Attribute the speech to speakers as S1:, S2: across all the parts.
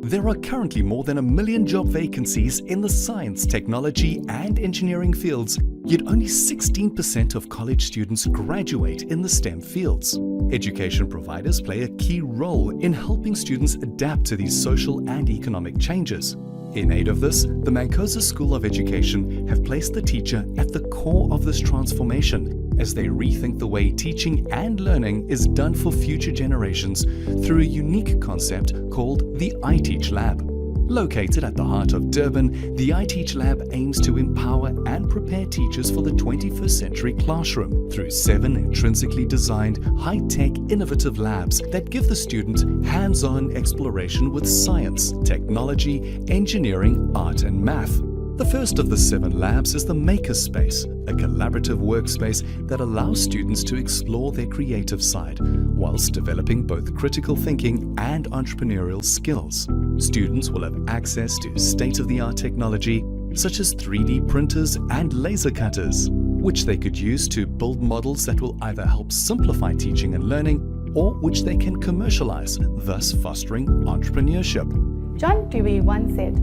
S1: There are currently more than 1 million job vacancies in the science, technology and engineering fields, yet only 16% of college students graduate in the STEM fields. Education providers play a key role in helping students adapt to these social and economic changes. In aid of this, the MANCOSA School of Education have placed the teacher at the core of this transformation as they rethink the way teaching and learning is done for future generations through a unique concept called the iTeach Lab. Located at the heart of Durban, the iTeach Lab aims to empower and prepare teachers for the 21st century classroom through 7 intrinsically designed, high-tech, innovative labs that give the student hands-on exploration with science, technology, engineering, art and math. The first of the 7 labs is the Makerspace, a collaborative workspace that allows students to explore their creative side whilst developing both critical thinking and entrepreneurial skills. Students will have access to state-of-the-art technology such as 3D printers and laser cutters, which they could use to build models that will either help simplify teaching and learning or which they can commercialize, thus fostering entrepreneurship.
S2: John Dewey once said,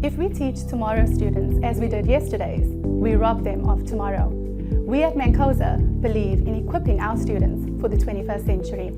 S2: "If we teach tomorrow's students as we did yesterday's, we rob them of tomorrow." We at MANCOSA believe in equipping our students for the 21st century.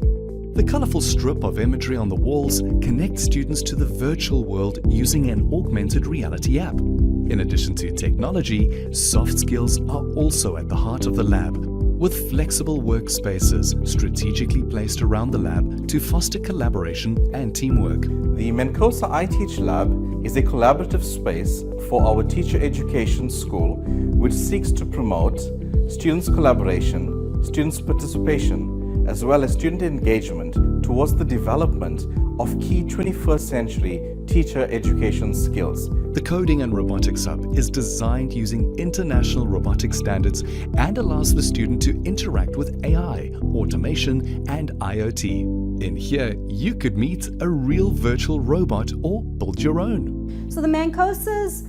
S1: The colourful strip of imagery on the walls connects students to the virtual world using an augmented reality app. In addition to technology, soft skills are also at the heart of the lab, with flexible workspaces strategically placed around the lab to foster collaboration and teamwork.
S3: The MANCOSA iTeach Lab is a collaborative space for our teacher education school which seeks to promote students' collaboration, students' participation, as well as student engagement towards the development of key 21st century teacher education skills.
S1: The Coding and Robotics Hub is designed using international robotic standards and allows the student to interact with AI, automation, and IoT. In here, you could meet a real virtual robot or build your own.
S4: So the MANCOSA's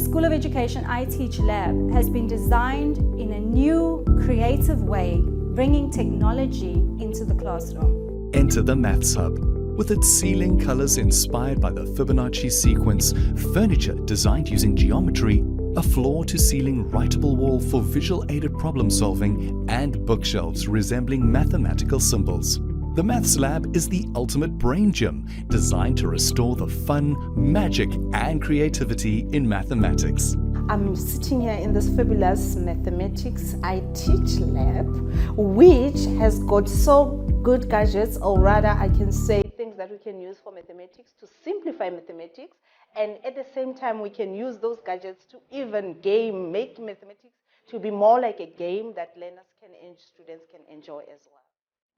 S4: School of Education iTeach Lab has been designed in a new, creative way, bringing technology into the classroom.
S1: Enter the Maths Hub. With its ceiling colors inspired by the Fibonacci sequence, furniture designed using geometry, a floor-to-ceiling writable wall for visual-aided problem solving, and bookshelves resembling mathematical symbols. The Maths Lab is the ultimate brain gym, designed to restore the fun, magic, and creativity in mathematics.
S5: I'm sitting here in this fabulous mathematics iTeach Lab, which has got so good gadgets, or rather I can say things that we can use for mathematics to simplify mathematics, and at the same time we can use those gadgets to even make mathematics to be more like a game that learners and students can enjoy as well.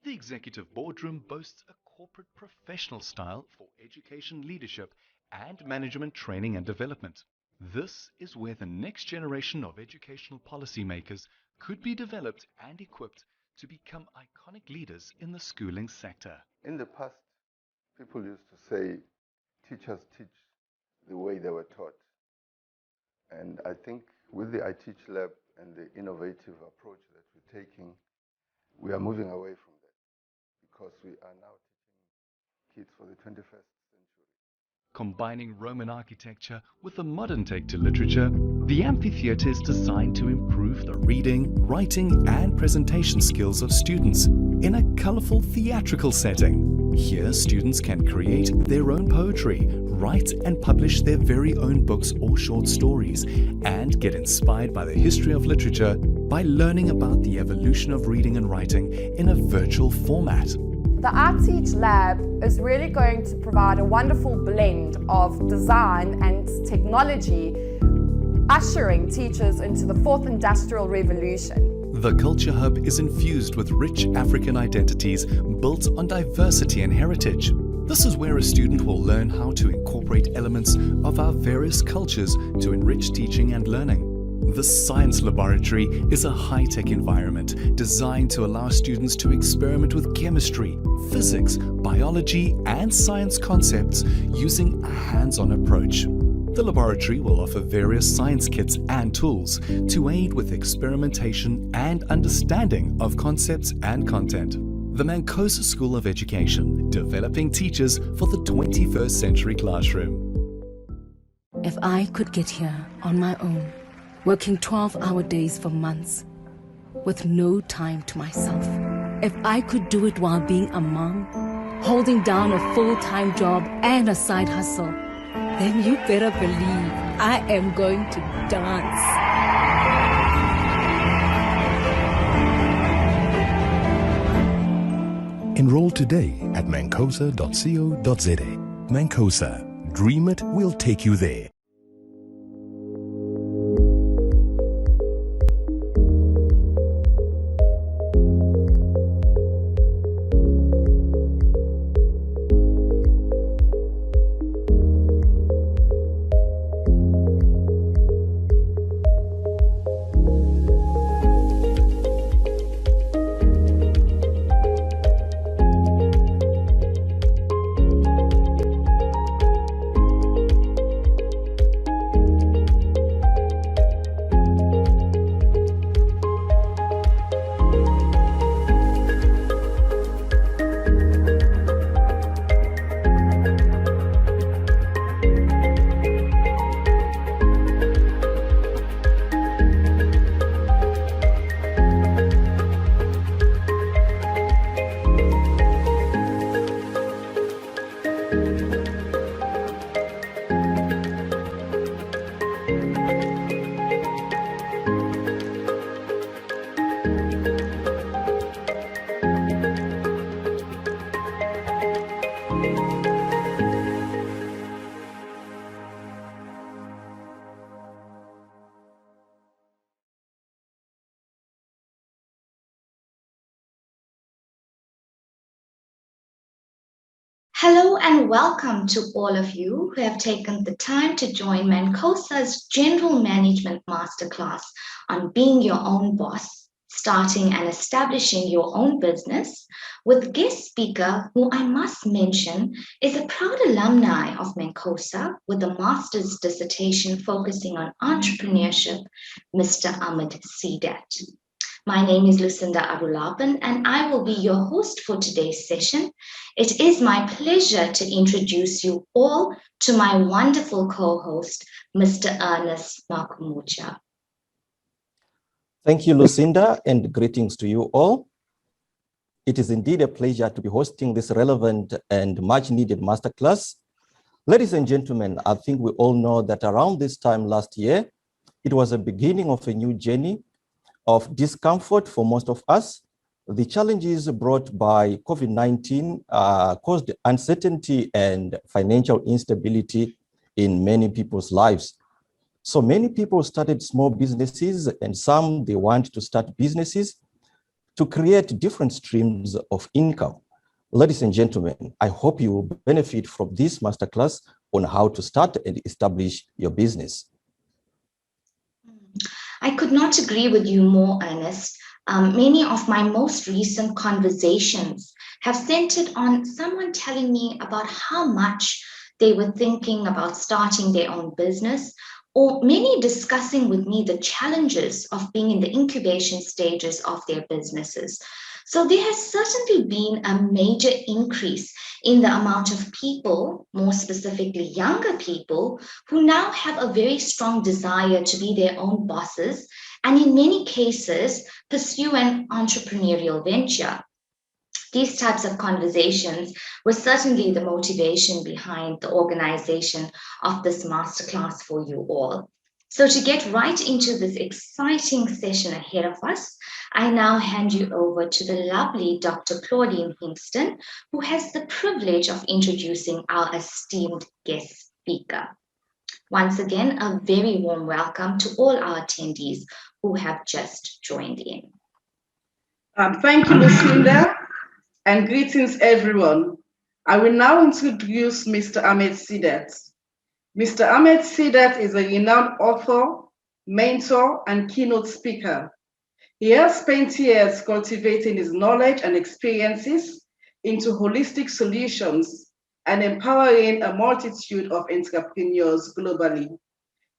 S1: The executive boardroom boasts a corporate professional style for education leadership and management training and development. This is where the next generation of educational policymakers could be developed and equipped to become iconic leaders in the schooling sector.
S6: In the past, people used to say, teachers teach the way they were taught. And I think with the iTeach Lab and the innovative approach that we're taking, we are moving away from that because we are now teaching kids for the 21st century.
S1: Combining Roman architecture with the modern take to literature, the amphitheatre is designed to improve the reading, writing, and presentation skills of students in a colourful theatrical setting. Here, students can create their own poetry, write and publish their very own books or short stories, and get inspired by the history of literature by learning about the evolution of reading and writing in a virtual format.
S7: The iTeach Lab is really going to provide a wonderful blend of design and technology, ushering teachers into the 4th Industrial Revolution.
S1: The Culture Hub is infused with rich African identities built on diversity and heritage. This is where a student will learn how to incorporate elements of our various cultures to enrich teaching and learning. The Science Laboratory is a high-tech environment designed to allow students to experiment with chemistry, physics, biology, and science concepts using a hands-on approach. The laboratory will offer various science kits and tools to aid with experimentation and understanding of concepts and content. The MANCOSA School of Education developing teachers for the 21st century classroom.
S8: If I could get here on my own, working 12-hour days for months, with no time to myself, if I could do it while being a mom, holding down a full-time job and a side hustle, then you better believe I am going to dance.
S9: Enroll today at mancosa.co.za. MANCOSA. Dream it, we'll take you there.
S10: Hello and welcome to all of you who have taken the time to join MANCOSA's General Management Masterclass on being your own boss, starting and establishing your own business, with guest speaker who I must mention is a proud alumni of MANCOSA with a master's dissertation focusing on entrepreneurship, Mr. Ahmed Seedat. My name is Lucinda Arulapan and I will be your host for today's session. It is my pleasure to introduce you all to my wonderful co-host, Mr. Ernest Makumucha.
S11: Thank you, Lucinda, and greetings to you all. It is indeed a pleasure to be hosting this relevant and much needed masterclass. Ladies and gentlemen, I think we all know that around this time last year, it was a beginning of a new journey of discomfort for most of us. The challenges brought by COVID-19 caused uncertainty and financial instability in many people's lives. So many people started small businesses and some they want to start businesses to create different streams of income. Ladies and gentlemen, I hope you will benefit from this masterclass on how to start and establish your business.
S10: I could not agree with you more, Ernest. Many of my most recent conversations have centered on someone telling me about how much they were thinking about starting their own business, or many discussing with me the challenges of being in the incubation stages of their businesses. So there has certainly been a major increase in the amount of people, more specifically younger people, who now have a very strong desire to be their own bosses and in many cases pursue an entrepreneurial venture. These types of conversations were certainly the motivation behind the organization of this masterclass for you all. So to get right into this exciting session ahead of us, I now hand you over to the lovely Dr. Claudine Hingston, who has the privilege of introducing our esteemed guest speaker. Once again, a very warm welcome to all our attendees who have just joined in.
S12: Thank you, Lucinda, and greetings, everyone. I will now introduce Mr. Ahmed Seedat. Mr. Ahmed Seedat is a renowned author, mentor, and keynote speaker. He has spent years cultivating his knowledge and experiences into holistic solutions and empowering a multitude of entrepreneurs globally.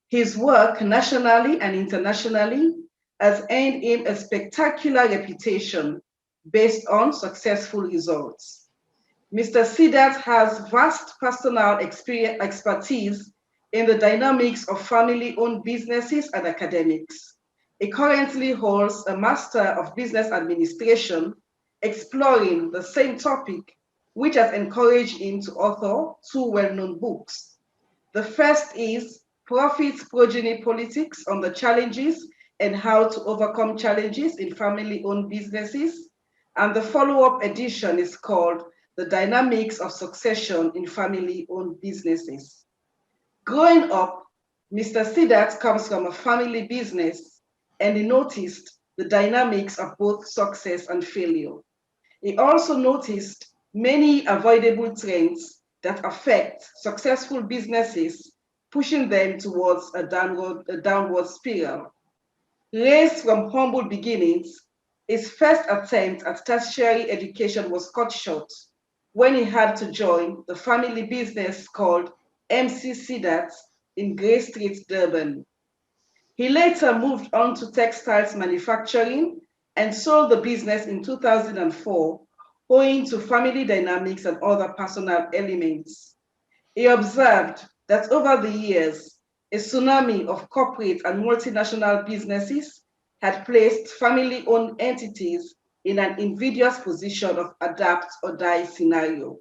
S12: His work nationally and internationally has earned him a spectacular reputation based on successful results. Mr. Seedat has vast personal expertise in the dynamics of family-owned businesses and academics. He currently holds a Master of Business Administration, exploring the same topic, which has encouraged him to author two well-known books. The first is Profits, Progeny Politics on the Challenges and How to Overcome Challenges in Family-Owned Businesses. And the follow-up edition is called The Dynamics of Succession in Family-Owned Businesses. Growing up, Mr. Seedat comes from a family business, and he noticed the dynamics of both success and failure. He also noticed many avoidable trends that affect successful businesses, pushing them towards a downward spiral. Raised from humble beginnings, his first attempt at tertiary education was cut short when he had to join the family business called MC Seedat in Grey Street, Durban. He later moved on to textiles manufacturing and sold the business in 2004, owing to family dynamics and other personal elements. He observed that over the years, a tsunami of corporate and multinational businesses had placed family-owned entities in an invidious position of adapt or die scenario.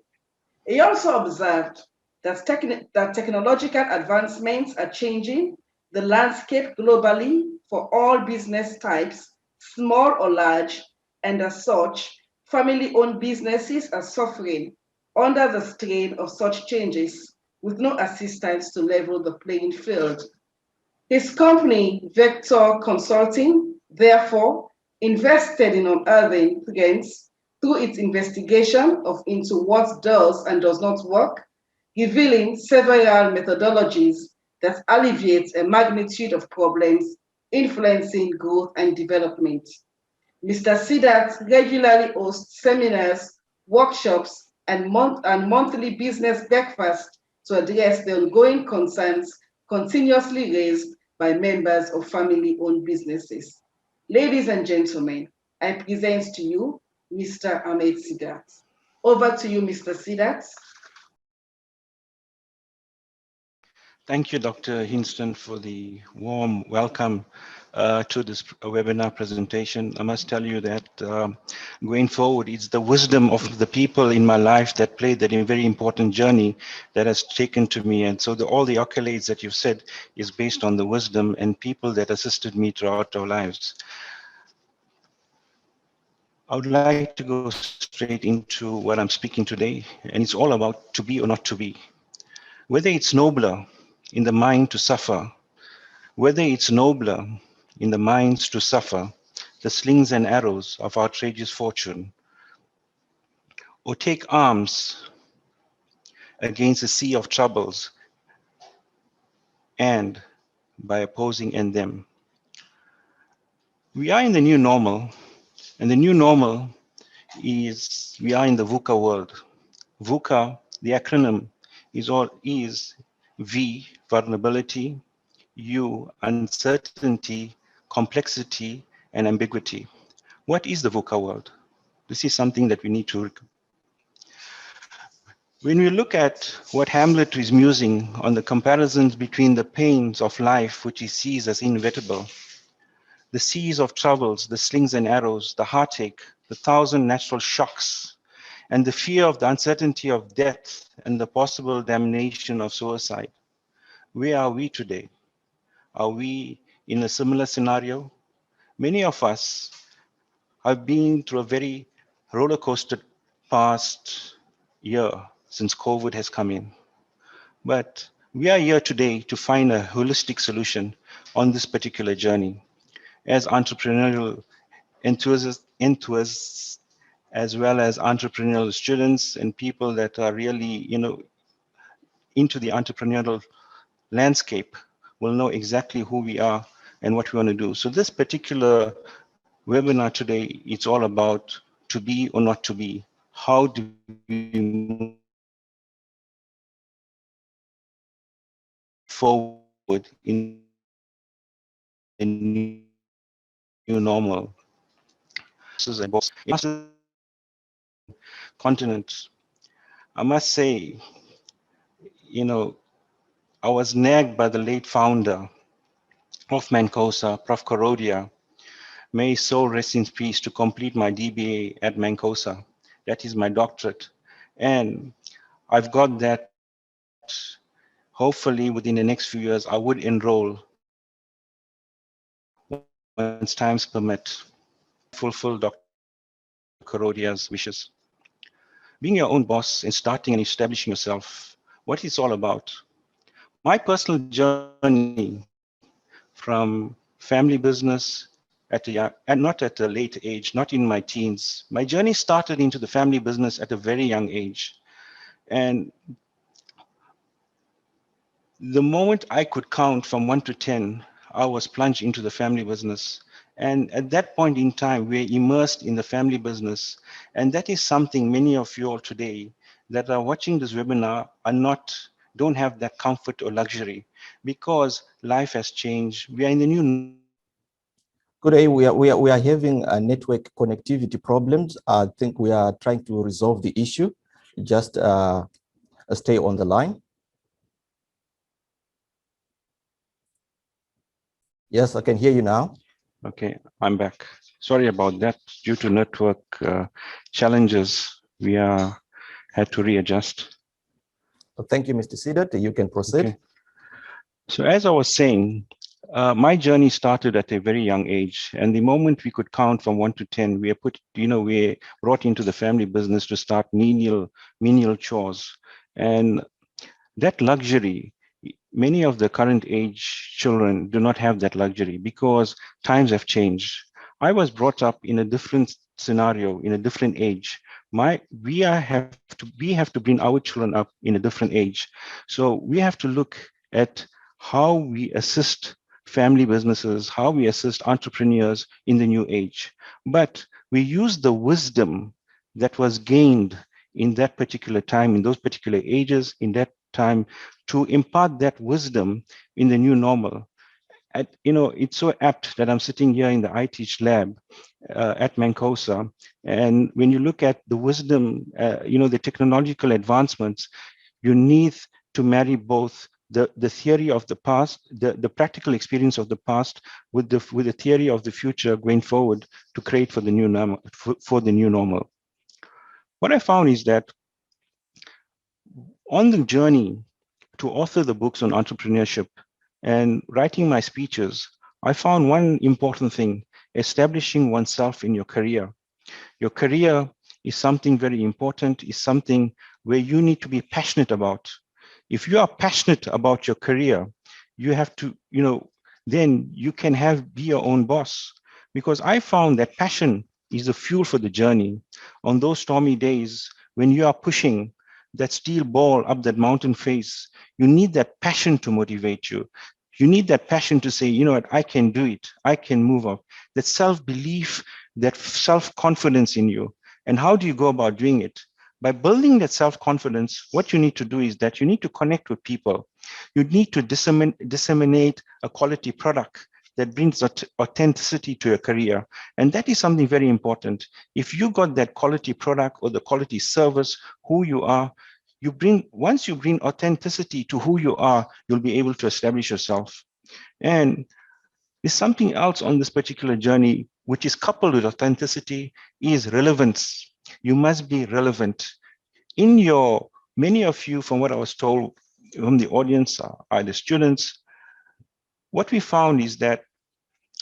S12: He also observed that, technological advancements are changing the landscape globally for all business types, small or large, and as such, family-owned businesses are suffering under the strain of such changes with no assistance to level the playing field. His company, Vector Consulting, therefore, invested in unearthing trends through its investigation into what does and does not work, revealing several methodologies that alleviate a magnitude of problems influencing growth and development. Mr. Seedat regularly hosts seminars, workshops, and monthly business breakfasts to address the ongoing concerns continuously raised by members of family-owned businesses. Ladies and gentlemen, I present to you Mr. Ahmed Seedat. Over to you, Mr. Seedat.
S13: Thank you, Dr. Hinston, for the warm welcome to this webinar presentation. I must tell you that going forward, it's the wisdom of the people in my life that played that very important journey that has taken to me. And so all the accolades that you've said is based on the wisdom and people that assisted me throughout our lives. I would like to go straight into what I'm speaking today, and it's all about to be or not to be. Whether it's nobler in the mind to suffer, whether it's nobler in the minds to suffer the slings and arrows of outrageous fortune, or take arms against a sea of troubles, and by opposing in them. We are in the new normal, and the new normal is we are in the VUCA world. VUCA, the acronym, is V, vulnerability, U, uncertainty, complexity, and ambiguity. What is the VUCA world? This is something that we need to. When we look at what Hamlet is musing on the comparisons between the pains of life, which he sees as inevitable, the seas of troubles, the slings and arrows, the heartache, the thousand natural shocks, and the fear of the uncertainty of death and the possible damnation of suicide. Where are we today? Are we in a similar scenario? Many of us have been through a very roller coaster past year since COVID has come in. But we are here today to find a holistic solution on this particular journey. As entrepreneurial enthusiasts, as well as entrepreneurial students and people that are really, into the entrepreneurial landscape will know exactly who we are and what we want to do. So this particular webinar today, it's all about to be or not to be. How do we move forward in the new normal? Continents. I must say, I was nagged by the late founder of MANCOSA, Prof. Korodia. May his soul rest in peace, to complete my DBA at MANCOSA. That is my doctorate. And I've got that. Hopefully within the next few years, I would enroll once times permit, fulfill Dr. Korodia's wishes. Being your own boss and starting and establishing yourself, what it's all about. My personal journey from family business and not at a late age, not in my teens. My journey started into the family business at a very young age. And the moment I could count from 1 to 10, I was plunged into the family business. And at that point in time, we're immersed in the family business. And that is something many of you all today that are watching this webinar don't have that comfort or luxury, because life has changed. We are in the new.
S11: Good day. We are having network connectivity problems. I think we are trying to resolve the issue. Just stay on the line. Yes, I can hear you now.
S13: Okay, I'm back. Sorry about that. Due to network challenges, we had to readjust.
S11: Thank you, Mr. Seedat. You can proceed.
S13: Okay. So as I was saying, my journey started at a very young age, and the moment we could count from 1 to 10, we were brought into the family business to start menial chores, and that luxury. Many of the current age children do not have that luxury because times have changed. I was brought up in a different scenario, in a different age. We have to bring our children up in a different age. So we have to look at how we assist family businesses, how we assist entrepreneurs in the new age. But we use the wisdom that was gained in that particular time, in those particular ages, in that time, to impart that wisdom in the new normal. It's so apt that I'm sitting here in the iTeach lab at MANCOSA, and when you look at the wisdom, the technological advancements, you need to marry both the theory of the past, the practical experience of the past, with the theory of the future going forward to create for the new normal. For the new normal. What I found is that on the journey to author the books on entrepreneurship and writing my speeches, I found one important thing: establishing oneself in your career. Your career is something very important, is something where you need to be passionate about. If you are passionate about your career, you have to, then you can be your own boss. Because I found that passion is the fuel for the journey. On those stormy days when you are pushing that steel ball up that mountain face, you need that passion to motivate you. You need that passion to say, you know what, I can do it. I can move up. That self-belief, that self-confidence in you. And how do you go about doing it? By building that self-confidence, what you need to do is that you need to connect with people. You need to disseminate a quality product that brings authenticity to your career. And that is something very important. If you got that quality product or the quality service, who you are, once you bring authenticity to who you are, you'll be able to establish yourself. And there's something else on this particular journey, which is coupled with authenticity, is relevance. You must be relevant. Many of you, from what I was told from the audience, are the students. What we found is that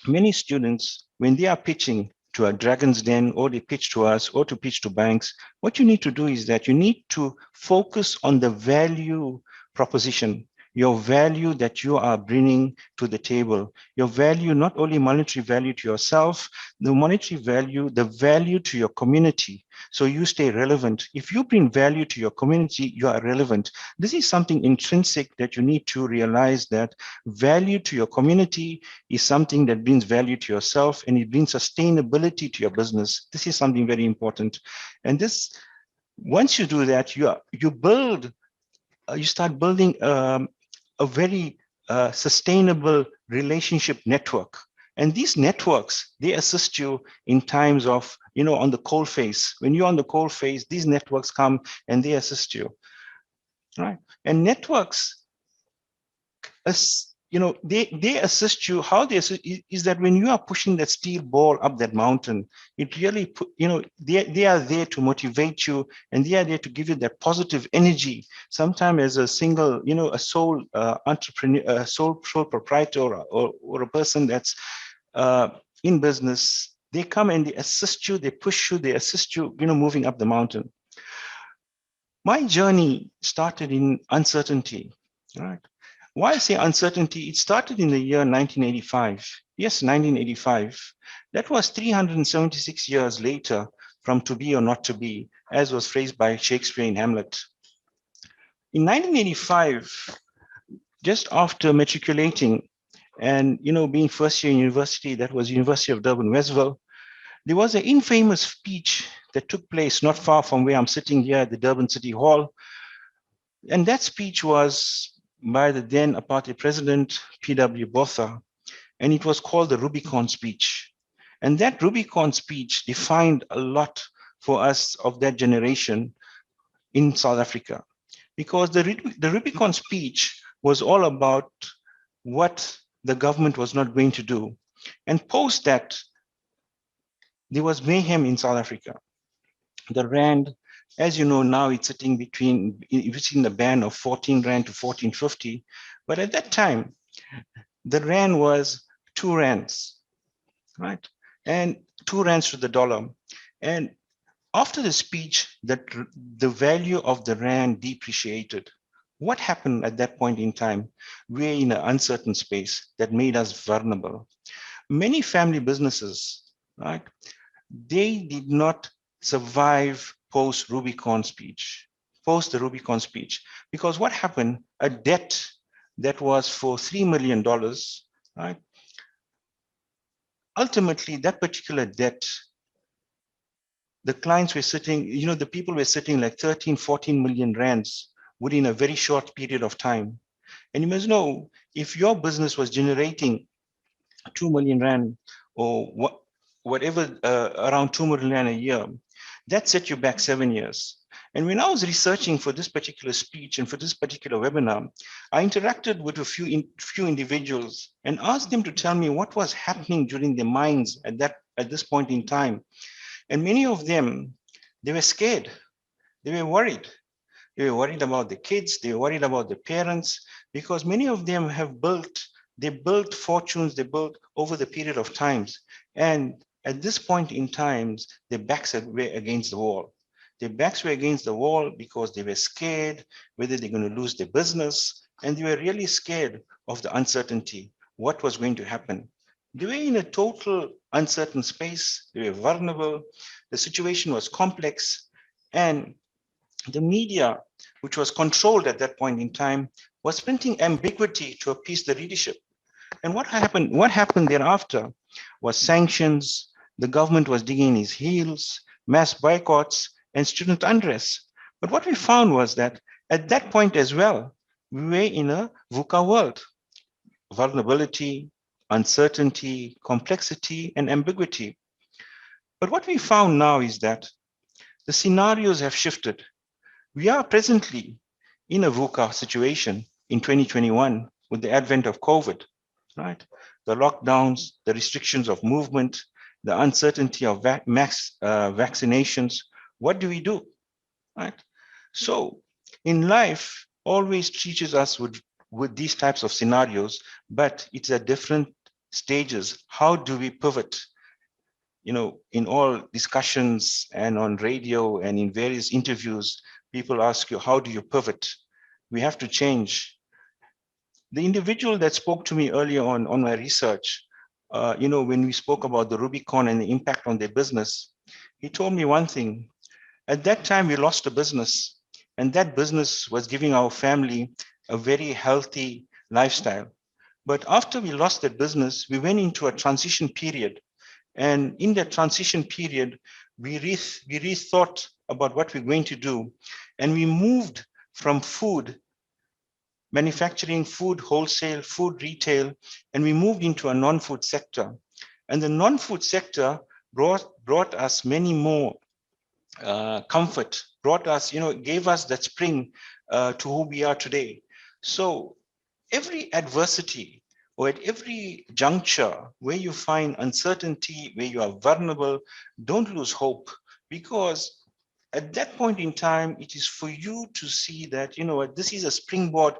S13: many students, when they are pitching to a Dragon's Den, or they pitch to us, or to pitch to banks, what you need to do is that you need to focus on the value proposition, your value that you are bringing to the table, your value, not only monetary value to yourself, the monetary value, the value to your community. So you stay relevant. If you bring value to your community, you are relevant. This is something intrinsic that you need to realize, that value to your community is something that brings value to yourself, and it brings sustainability to your business. This is something very important. And once you do that, you start building a very sustainable relationship network. And these networks, they assist you in times of on the coal face. When you're on the coal face, these networks come and they assist you, right? And networks, they assist you. How they assist is that when you are pushing that steel ball up that mountain, it really they are there to motivate you, and they are there to give you that positive energy. Sometimes as a single, a sole entrepreneur, a sole proprietor, or a person that's in business, they come and they assist you, they push you, they assist you, moving up the mountain. My journey started in uncertainty, right? Why I say uncertainty? It started in the year 1985. Yes, 1985. That was 376 years later from to be or not to be, as was phrased by Shakespeare in Hamlet. In 1985, just after matriculating and being first year in university, that was University of Durban, Westville, there was an infamous speech that took place not far from where I'm sitting here at the Durban City Hall. And that speech was by the then apartheid president, P.W. Botha, and it was called the Rubicon speech. And that Rubicon speech defined a lot for us of that generation in South Africa, because the Rubicon speech was all about what the government was not going to do. And post that, there was mayhem in South Africa. The Rand, as you know now, it's sitting between the band of 14 Rand to 14.50. But at that time, the Rand was 2 Rands, right? And 2 Rands to the dollar. And after the speech, the value of the Rand depreciated. What happened at that point in time? We're in an uncertain space that made us vulnerable. Many family businesses, right? They did not survive post the Rubicon speech, because what happened? A debt that was for $3 million, right? Ultimately, that particular debt, the clients were sitting, the people were sitting like 13, 14 million rands within a very short period of time. And you must know, if your business was generating 2 million rand or whatever, around 2 million rand a year, that set you back 7 years. And when I was researching for this particular speech and for this particular webinar, I interacted with a few individuals and asked them to tell me what was happening during their minds at this point in time. And many of them, they were scared. They were worried. They were worried about the kids. They were worried about the parents, because many of them they built fortunes, they built over the period of times. And at this point in time, their backs were against the wall. Their backs were against the wall because they were scared whether they're going to lose their business. And they were really scared of the uncertainty, what was going to happen. They were in a total uncertain space. They were vulnerable. The situation was complex. And the media, which was controlled at that point in time, was printing ambiguity to appease the readership. And what happened thereafter was sanctions. The government was digging his heels, mass boycotts, and student unrest. But what we found was that at that point as well, we were in a VUCA world. Vulnerability, uncertainty, complexity, and ambiguity. But what we found now is that the scenarios have shifted. We are presently in a VUCA situation in 2021 with the advent of COVID, right? The lockdowns, the restrictions of movement, the uncertainty of vaccinations. What do we do, right? So in life, always teaches us with these types of scenarios, but it's at different stages. How do we pivot? In all discussions and on radio and in various interviews, people ask you, how do you pivot? We have to change. The individual that spoke to me earlier on my research, when we spoke about the Rubicon and the impact on their business, he told me one thing. At that time, we lost a business, and that business was giving our family a very healthy lifestyle. But after we lost that business, we went into a transition period. And in that transition period, we rethought about what we're going to do. And we moved from food, manufacturing, food wholesale, food retail, and we moved into a non-food sector. And the non-food sector brought us many more comfort, brought us, gave us that spring to who we are today. So every adversity or at every juncture where you find uncertainty, where you are vulnerable, don't lose hope, because at that point in time, it is for you to see that, this is a springboard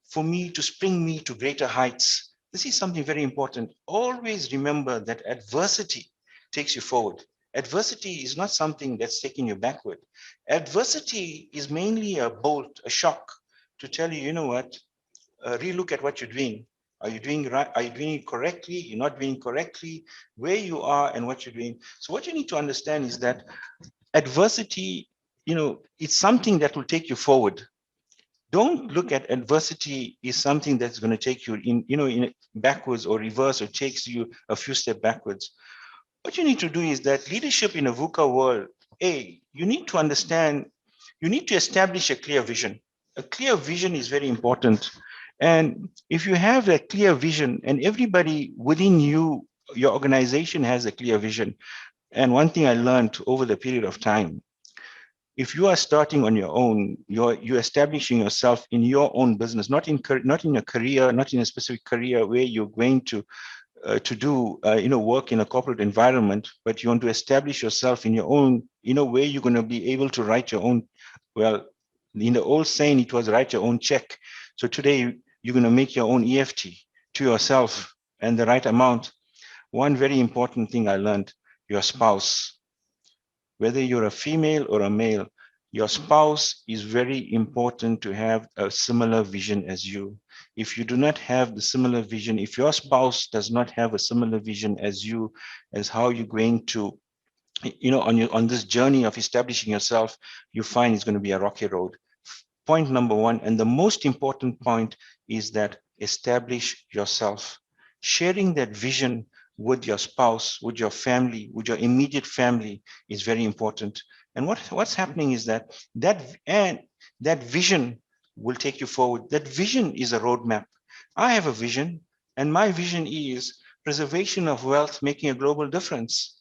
S13: for me to spring me to greater heights. This is something very important. Always remember that adversity takes you forward. Adversity is not something that's taking you backward. Adversity is mainly a bolt, a shock to tell you, relook at what you're doing. Are you doing right? Are you doing it correctly? You're not doing it correctly, where you are and what you're doing. So what you need to understand is that adversity, it's something that will take you forward. Don't look at adversity as something that's going to take you in backwards or reverse, or takes you a few steps backwards. What you need to do is that leadership in a VUCA world, you need to understand, you need to establish a clear vision. A clear vision is very important. And if you have a clear vision and everybody within you, your organization has a clear vision. And one thing I learned over the period of time, if you are starting on your own, you're establishing yourself in your own business, not in a career, not in a specific career where you're going to do work in a corporate environment, but you want to establish yourself in your own, where you're going to be able to write your own. Well, in the old saying, it was write your own check. So today you're going to make your own EFT to yourself and the right amount. One very important thing I learned: your spouse, whether you're a female or a male, your spouse is very important to have a similar vision as you. If you do not have the similar vision, if your spouse does not have a similar vision as you, as how you're going to, on this journey of establishing yourself, you find it's going to be a rocky road. Point number one, and the most important point, is that establish yourself. Sharing that vision with your spouse, with your family, with your immediate family is very important. And what's happening is that vision will take you forward. That vision is a roadmap. I have a vision, and my vision is preservation of wealth, making a global difference.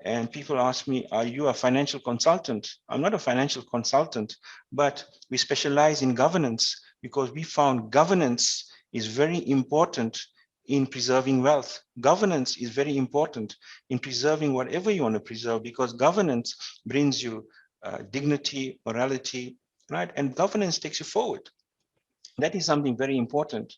S13: And people ask me, are you a financial consultant? I'm not a financial consultant, but we specialize in governance, because we found governance is very important in preserving wealth. Governance is very important in preserving whatever you want to preserve, because governance brings you dignity, morality, right? And governance takes you forward. That is something very important.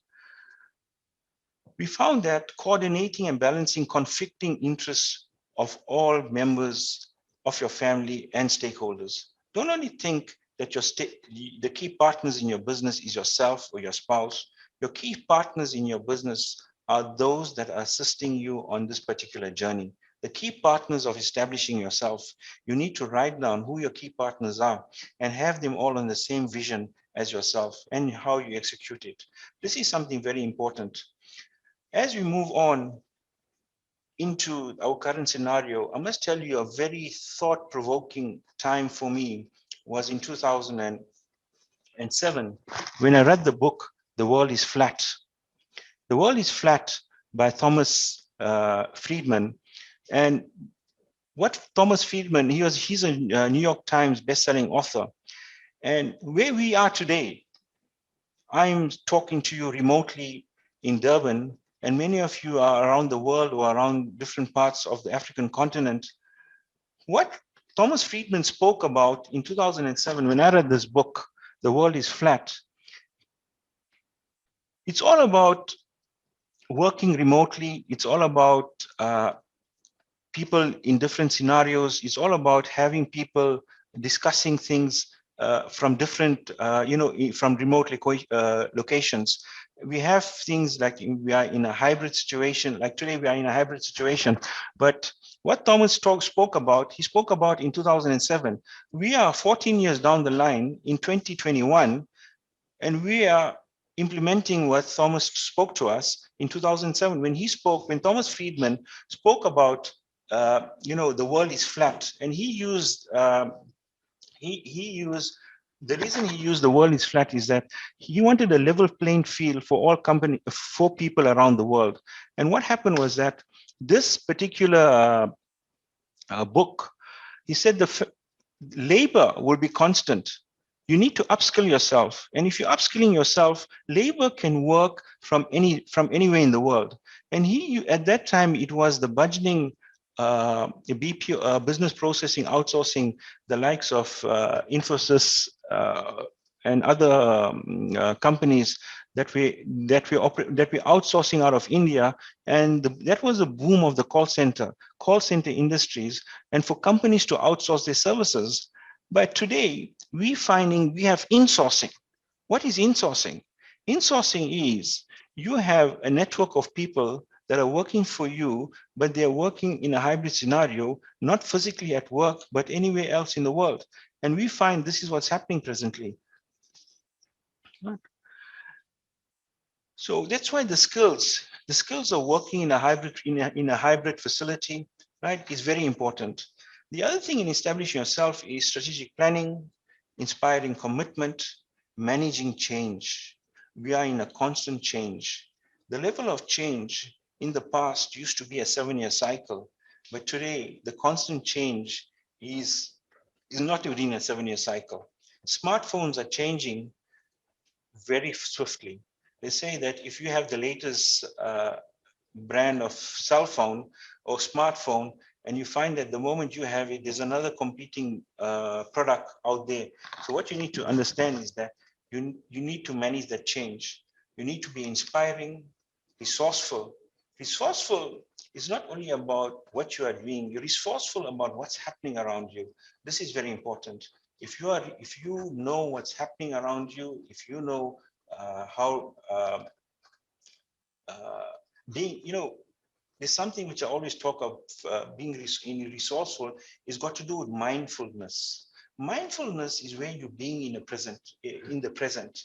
S13: We found that coordinating and balancing conflicting interests of all members of your family and stakeholders. Don't only think that the key partners in your business is yourself or your spouse. Your key partners in your business are those that are assisting you on this particular journey. The key partners of establishing yourself, you need to write down who your key partners are and have them all on the same vision as yourself and how you execute it. This is something very important. As we move on into our current scenario, I must tell you, a very thought-provoking time for me was in 2007, when I read the book, The World is Flat. The World is Flat by Thomas Friedman. And what Thomas Friedman, he's a New York Times bestselling author. And where we are today, I'm talking to you remotely in Durban, and many of you are around the world or around different parts of the African continent. What Thomas Friedman spoke about in 2007, when I read this book, The World is Flat, it's all about working remotely. It's all about people in different scenarios. It's all about having people discussing things from different, from remote locations. We have things like we are in a hybrid situation, like today we are in a hybrid situation. But what Thomas spoke about, he spoke about in 2007. We are 14 years down the line in 2021, and we are implementing what Thomas spoke to us in 2007. When Thomas Friedman spoke about, the world is flat, and he used, the reason he used the world is flat is that he wanted a level playing field for for people around the world. And what happened was that this particular book. He said labor will be constant. You need to upskill yourself. And if you're upskilling yourself, labor can work from anywhere in the world. And at that time, it was the budgeting, BPO, business processing, outsourcing, the likes of Infosys and other companies that we're outsourcing out of India. And that was a boom of the call center industries, and for companies to outsource their services. But today, we're finding we have insourcing. What is insourcing? Insourcing is you have a network of people that are working for you, but they're working in a hybrid scenario, not physically at work, but anywhere else in the world. And we find this is what's happening presently. So that's why the skills of working in a hybrid facility, right, is very important. The other thing in establishing yourself is strategic planning, inspiring commitment, managing change. We are in a constant change. The level of change in the past used to be a 7-year cycle, but today the constant change is not within a 7-year cycle. Smartphones are changing very swiftly. They say that if you have the latest brand of cell phone or smartphone, and you find that the moment you have it, there's another competing product out there. So what you need to understand is that you need to manage that change. You need to be inspiring, resourceful. Resourceful is not only about what you are doing, you're resourceful about what's happening around you. This is very important. If you know what's happening around you, if you know how there's something which I always talk of being resourceful is got to do with mindfulness. Mindfulness is where you're being in the present.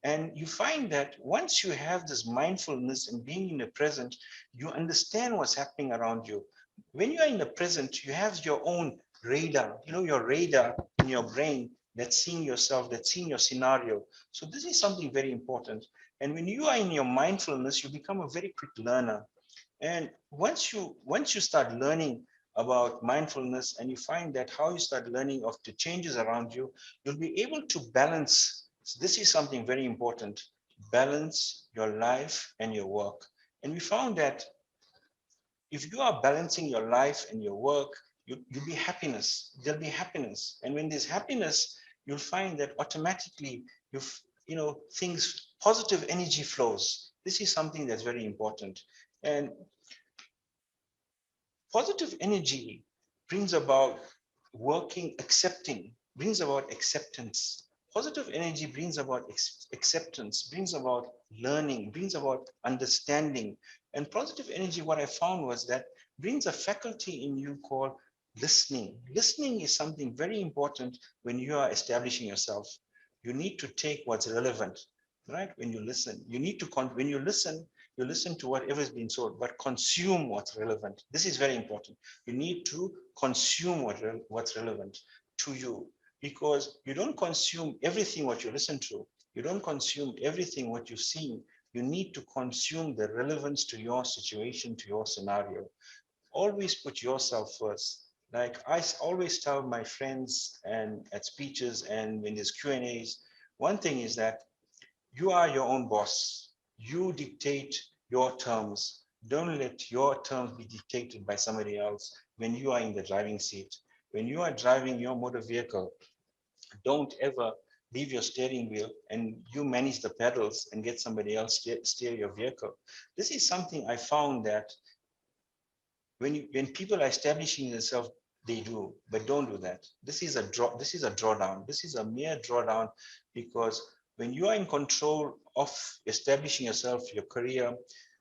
S13: And you find that once you have this mindfulness and being in the present, you understand what's happening around you. When you are in the present, you have your own radar, your radar in your brain that's seeing yourself, that's seeing your scenario. So this is something very important. And when you are in your mindfulness, you become a very quick learner. And once you start learning about mindfulness and you find that how you start learning of the changes around you, you'll be able to balance. So this is something very important. Balance your life and your work. And we found that if you are balancing your life and your work, you'll be happiness. There'll be happiness. And when there's happiness, you'll find that automatically things, positive energy flows. This is something that's very important. And positive energy brings about brings about acceptance. Positive energy brings about acceptance, brings about learning, brings about understanding. And positive energy, what I found was that brings a faculty in you called listening. Listening is something very important when you are establishing yourself. You need to take what's relevant, right? When you listen, when you listen to whatever is being sold, but consume what's relevant. This is very important. You need to consume what's relevant to you, because you don't consume everything what you listen to. You don't consume everything what you've seen. You need to consume the relevance to your situation, to your scenario. Always put yourself first. Like I always tell my friends and at speeches and when there's Q&As, one thing is that you are your own boss. You dictate your terms. Don't let your terms be dictated by somebody else when you are in the driving seat. When you are driving your motor vehicle, don't ever leave your steering wheel and you manage the pedals and get somebody else steer your vehicle. This is something I found that when people are establishing themselves, they do, but don't do that. This is a drawdown. This is a mere drawdown, because when you are in control of establishing yourself, your career,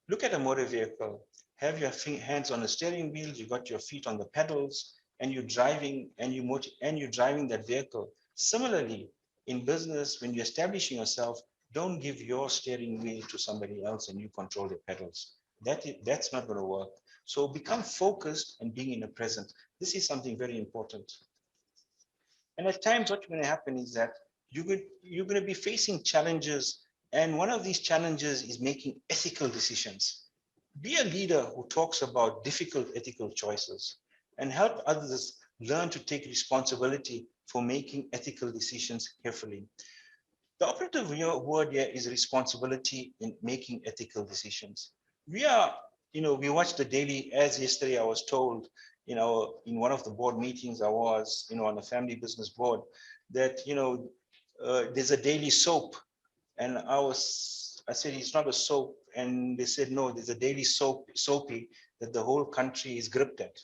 S13: look at a motor vehicle, have your hands on the steering wheel, you got your feet on the pedals, and you're driving and you're driving that vehicle. Similarly, in business, when you're establishing yourself, don't give your steering wheel to somebody else and you control the pedals. That's not going to work. So become focused and being in the present. This is something very important. And at times, what's going to happen is that you're going to be facing challenges. And one of these challenges is making ethical decisions. Be a leader who talks about difficult ethical choices. and help others learn to take responsibility for making ethical decisions carefully. The operative word here is responsibility in making ethical decisions. We are, we watch the daily, as yesterday I was told, in one of the board meetings I was, on a family business board, that, there's a daily soap. And I said, it's not a soap. And they said, no, there's a daily soapy that the whole country is gripped at.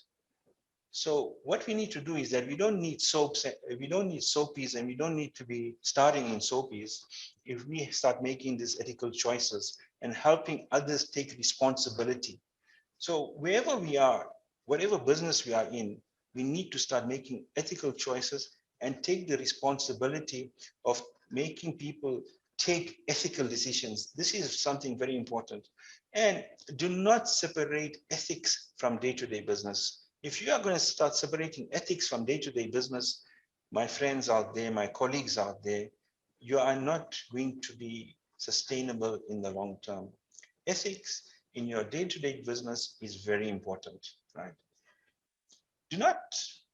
S13: So what we need to do is that we don't need soaps, we don't need soapies, and we don't need to be starting in soapies if we start making these ethical choices and helping others take responsibility. So wherever we are, whatever business we are in, we need to start making ethical choices and take the responsibility of making people take ethical decisions. This is something very important. And do not separate ethics from day-to-day business. If you are going to start separating ethics from day-to-day business, my friends out there, my colleagues out there, you are not going to be sustainable in the long term. Ethics in your day-to-day business is very important, right? Do not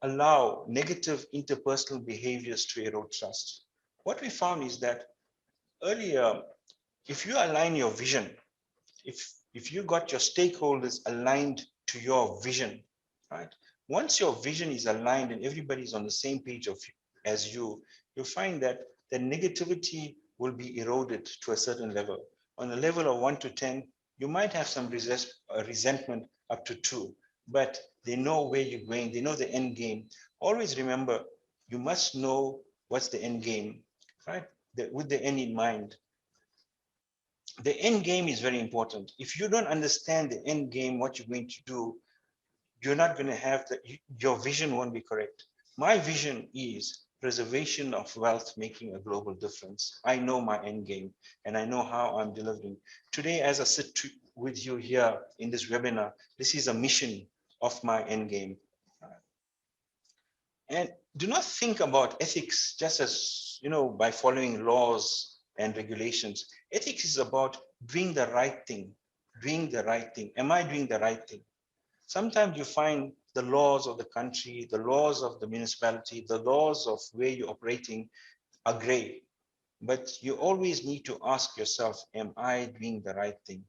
S13: allow negative interpersonal behaviors to erode trust. What we found is that earlier, if you align your vision, if you got your stakeholders aligned to your vision, right? Once your vision is aligned and everybody's on the same page as you, you'll find that the negativity will be eroded to a certain level. On a level of 1 to 10, you might have some resentment up to 2, but they know where you're going, they know the end game. Always remember, you must know what's the end game, right? With the end in mind. The end game is very important. If you don't understand the end game, what you're going to do, you're not going to have your vision won't be correct. My vision is preservation of wealth making a global difference. I know my end game and I know how I'm delivering. Today, as I sit with you here in this webinar, this is a mission of my end game. And do not think about ethics just as, by following laws and regulations. Ethics is about doing the right thing, doing the right thing. Am I doing the right thing? Sometimes you find the laws of the country, the laws of the municipality, the laws of where you're operating are gray. But you always need to ask yourself, am I doing the right thing?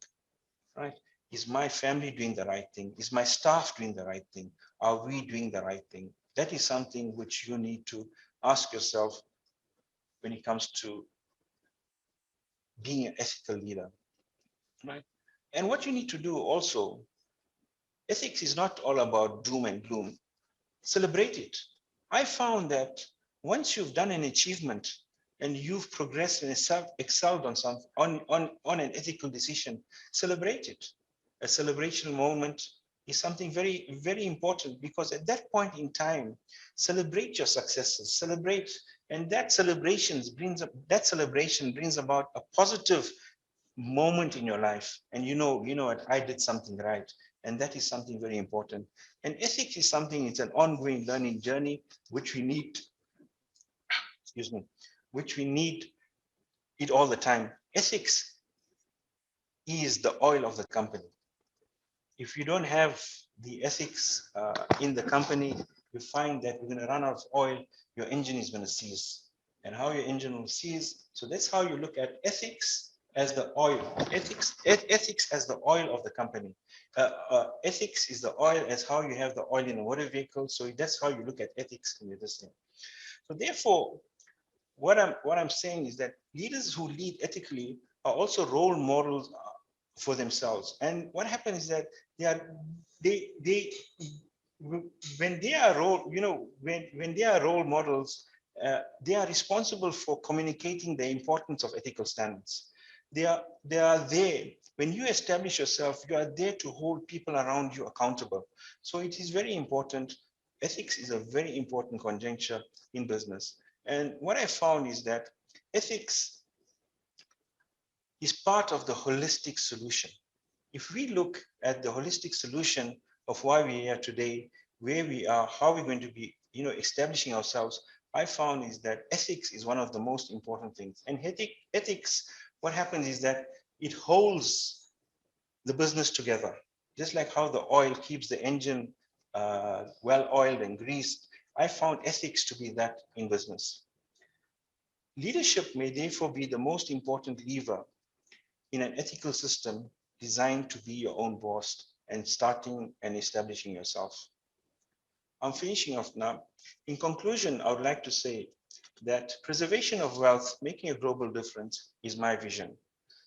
S13: Right? Is my family doing the right thing? Is my staff doing the right thing? Are we doing the right thing? That is something which you need to ask yourself when it comes to being an ethical leader, right? And what you need to do also, ethics is not all about doom and gloom. Celebrate it. I found that once you've done an achievement and you've progressed and excelled on an ethical decision, celebrate it. A celebration moment is something very, very important, because at that point in time, celebrate your successes, celebrate, and that celebration brings about a positive moment in your life. And you know what, I did something right. And that is something very important. And ethics is something, it's an ongoing learning journey, which we need, which we need it all the time. Ethics is the oil of the company. If you don't have the ethics in the company, you find that you're going to run out of oil, your engine is going to seize. And how your engine will seize, so that's how you look at ethics as the oil. Ethics as the oil of the company. Ethics is the oil as how you have the oil in a motor vehicle. So that's how you look at ethics in this thing. So therefore, what I'm saying is that leaders who lead ethically are also role models for themselves. And what happens is that when they are role models, they are responsible for communicating the importance of ethical standards. They are there. When you establish yourself, you are there to hold people around you accountable. So it is very important. Ethics is a very important conjuncture in business. And what I found is that ethics is part of the holistic solution. If we look at the holistic solution of why we are here today, where we are, how we're going to be, establishing ourselves, I found is that ethics is one of the most important things. And ethics, what happens is that it holds the business together, just like how the oil keeps the engine well-oiled and greased. I found ethics to be that in business. Leadership may therefore be the most important lever in an ethical system designed to be your own boss and starting and establishing yourself. I'm finishing off now. In conclusion, I would like to say that preservation of wealth, making a global difference, is my vision.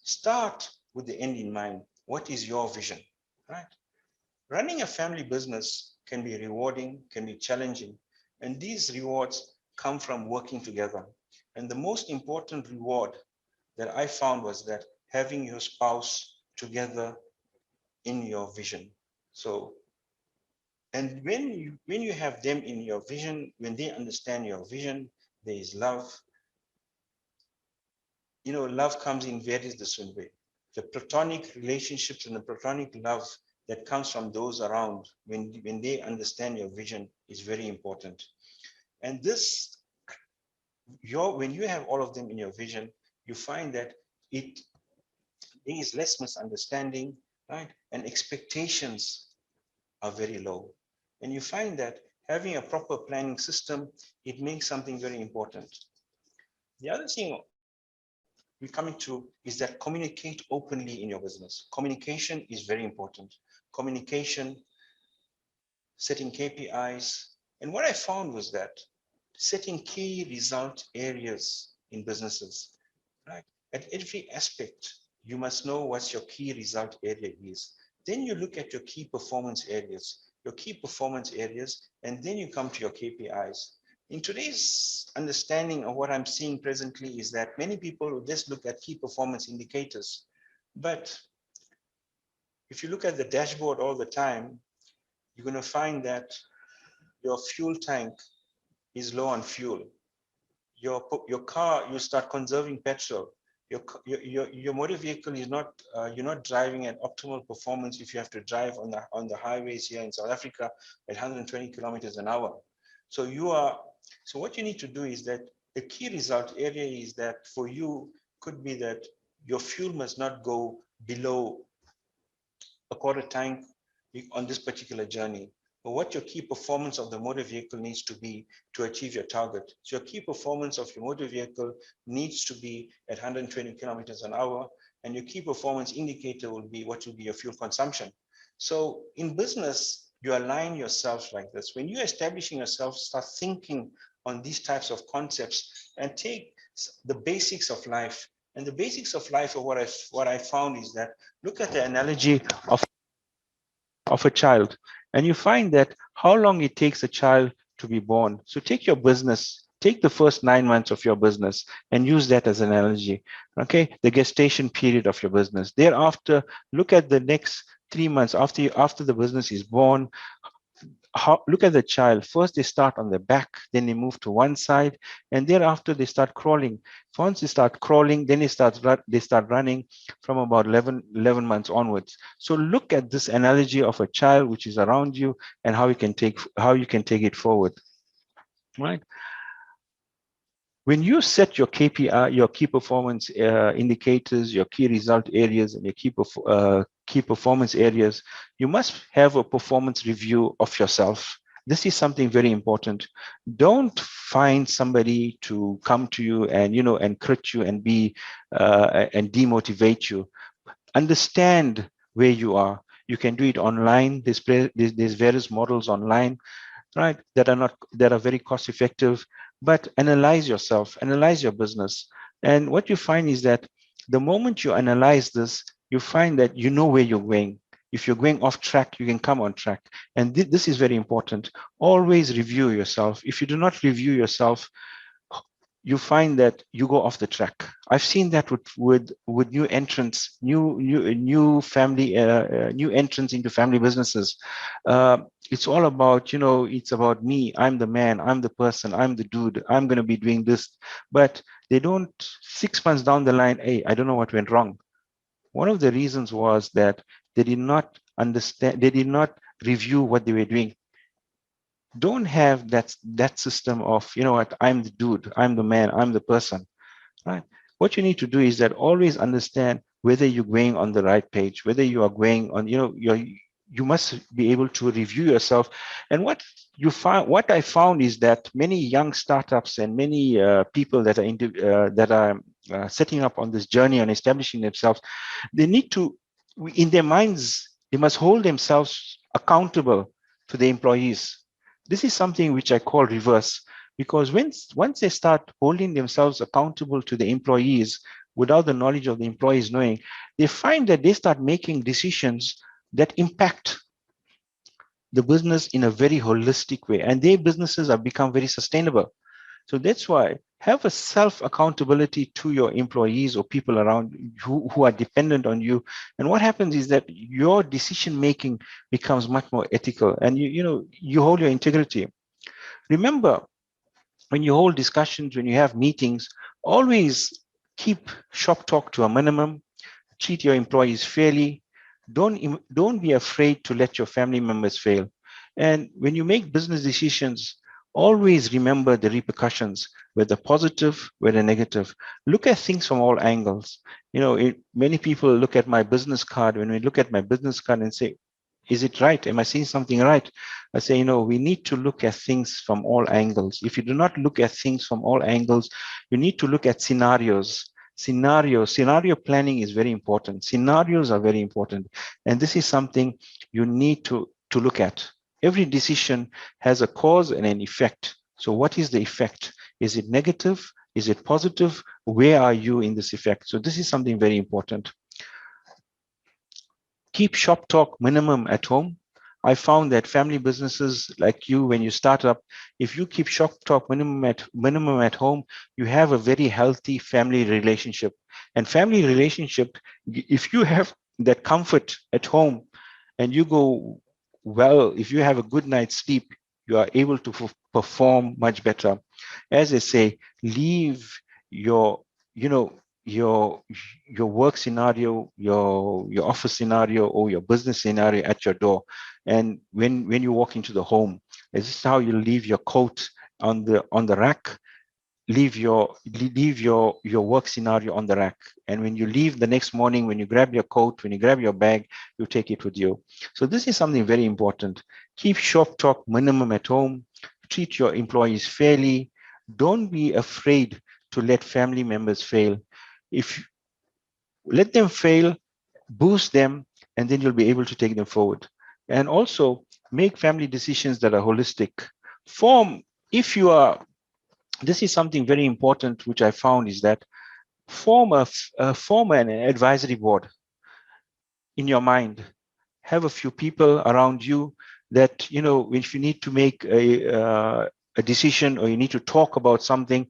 S13: Start with the end in mind. What is your vision, right? Running a family business can be rewarding, can be challenging, and these rewards come from working together. And the most important reward that I found was that having your spouse together in your vision. So, and when you have them in your vision, when they understand your vision, there is love. You know, love comes in various different ways. The platonic relationships and the platonic love that comes from those around when they understand your vision is very important. And this, when you have all of them in your vision, you find that there is less misunderstanding, right? And expectations are very low. And you find that having a proper planning system, it makes something very important. The other thing we're coming to is that communicate openly in your business. Communication is very important. Communication, setting KPIs. And what I found was that setting key result areas in businesses, right? At every aspect, you must know what your key result area is. Then you look at your key performance areas, and then you come to your KPIs. In today's understanding of what I'm seeing presently is that many people will just look at key performance indicators. But if you look at the dashboard all the time, you're going to find that your fuel tank is low on fuel. Your car, you start conserving petrol. Your motor vehicle is not, you're not driving at optimal performance if you have to drive on the highways here in South Africa at 120 kilometers an hour. So what you need to do is that the key result area is that for you could be that your fuel must not go below a quarter tank on this particular journey, but what your key performance of the motor vehicle needs to be to achieve your target. So your key performance of your motor vehicle needs to be at 120 kilometers an hour, and your key performance indicator will be what will be your fuel consumption. So in business, you align yourself like this. When you're establishing yourself, start thinking on these types of concepts and take the basics of life. And the basics of life of what I found is that look at the analogy of a child, and you find that how long it takes a child to be born. So take your business, take the first 9 months of your business and use that as an analogy, okay? The gestation period of your business. Thereafter, look at the next 3 months after the business is born. Look at the child. First, they start on the back, then they move to one side, and thereafter they start crawling. Once they start crawling, then they start running from about 11 months onwards. So look at this analogy of a child which is around you and how you can take it forward, right? When you set your KPI, your key performance indicators, your key result areas, and your key performance areas, you must have a performance review of yourself. This is something very important. Don't find somebody to come to you and and crit you and and demotivate you. Understand where you are. You can do it online. There's various models online, right, that are very cost effective. But analyze yourself, analyze your business. And what you find is that the moment you analyze this, you find that you know where you're going. If you're going off track, you can come on track. And this is very important. Always review yourself. If you do not review yourself, you find that you go off the track. I've seen that with new entrants, new family, new entrants into family businesses. It's all about, it's about me. I'm the man. I'm the person. I'm the dude. I'm going to be doing this. But they don't. 6 months down the line, hey, I don't know what went wrong. One of the reasons was that they did not understand. They did not review what they were doing. Don't have that system of, what, I'm the dude, I'm the man, I'm the person, right? What you need to do is that always understand whether you're going on the right page, whether you are going on, you must be able to review yourself. And what I found is that many young startups and many people that are setting up on this journey and establishing themselves, they need to, in their minds, they must hold themselves accountable to the employees. This is something which I call reverse, because once they start holding themselves accountable to the employees without the knowledge of the employees knowing, they find that they start making decisions that impact the business in a very holistic way, and their businesses have become very sustainable. So that's why have a self accountability to your employees or people around who are dependent on you. And what happens is that your decision making becomes much more ethical, and you hold your integrity. Remember, when you hold discussions, when you have meetings, always keep shop talk to a minimum. Treat your employees fairly. Don't be afraid to let your family members fail. And when you make business decisions, always remember the repercussions, whether positive, whether negative. Look at things from all angles. Many people look at my business card. When we look at my business card and say, is it right? Am I seeing something right? I say, we need to look at things from all angles. If you do not look at things from all angles, you need to look at scenarios. Scenario planning is very important. Scenarios are very important. And this is something you need to look at. Every decision has a cause and an effect. So what is the effect? Is it negative? Is it positive? Where are you in this effect? So this is something very important. Keep shop talk minimum at home. I found that family businesses like you, when you start up, if you keep shop talk minimum at home, you have a very healthy family relationship. And family relationship, if you have that comfort at home and you go well, if you have a good night's sleep, you are able to perform much better. As I say, leave your work scenario, your office scenario, or your business scenario at your door. And when you walk into the home, this is how you leave your coat on the rack. Leave your work scenario on the rack. And when you leave the next morning, when you grab your coat, when you grab your bag, you take it with you. So this is something very important. Keep shop talk minimum at home. Treat your employees fairly. Don't be afraid to let family members fail. If let them fail, boost them, and then you'll be able to take them forward. And also make family decisions that are holistic. This is something very important, which I found, is that form an advisory board in your mind. Have a few people around you that, if you need to make a decision or you need to talk about something,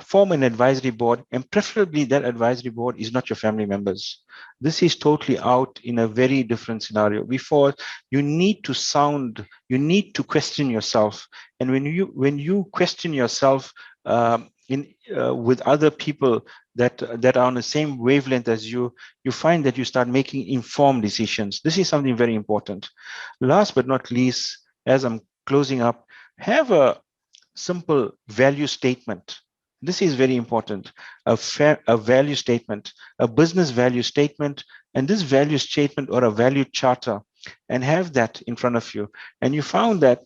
S13: form an advisory board, and preferably that advisory board is not your family members. This is totally out in a very different scenario. Before, you need to question yourself. And when you question yourself with other people that are on the same wavelength as you, you find that you start making informed decisions. This is something very important. Last but not least, as I'm closing up, have a simple value statement. This is very important. A value statement, a business value statement, and this value statement or a value charter, and have that in front of you. And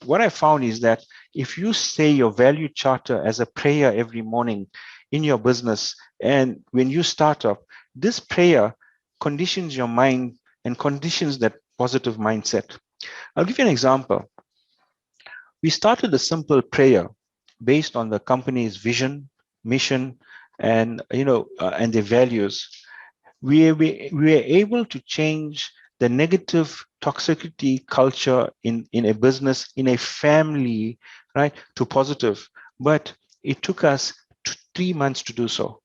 S13: what I found is that if you say your value charter as a prayer every morning in your business, and when you start up, this prayer conditions your mind and conditions that positive mindset. I'll give you an example. We started a simple prayer based on the company's vision, mission, and and their values. We are able to change the negative toxicity culture in a business, in a family, right, to positive. But it took us 3 months to do so.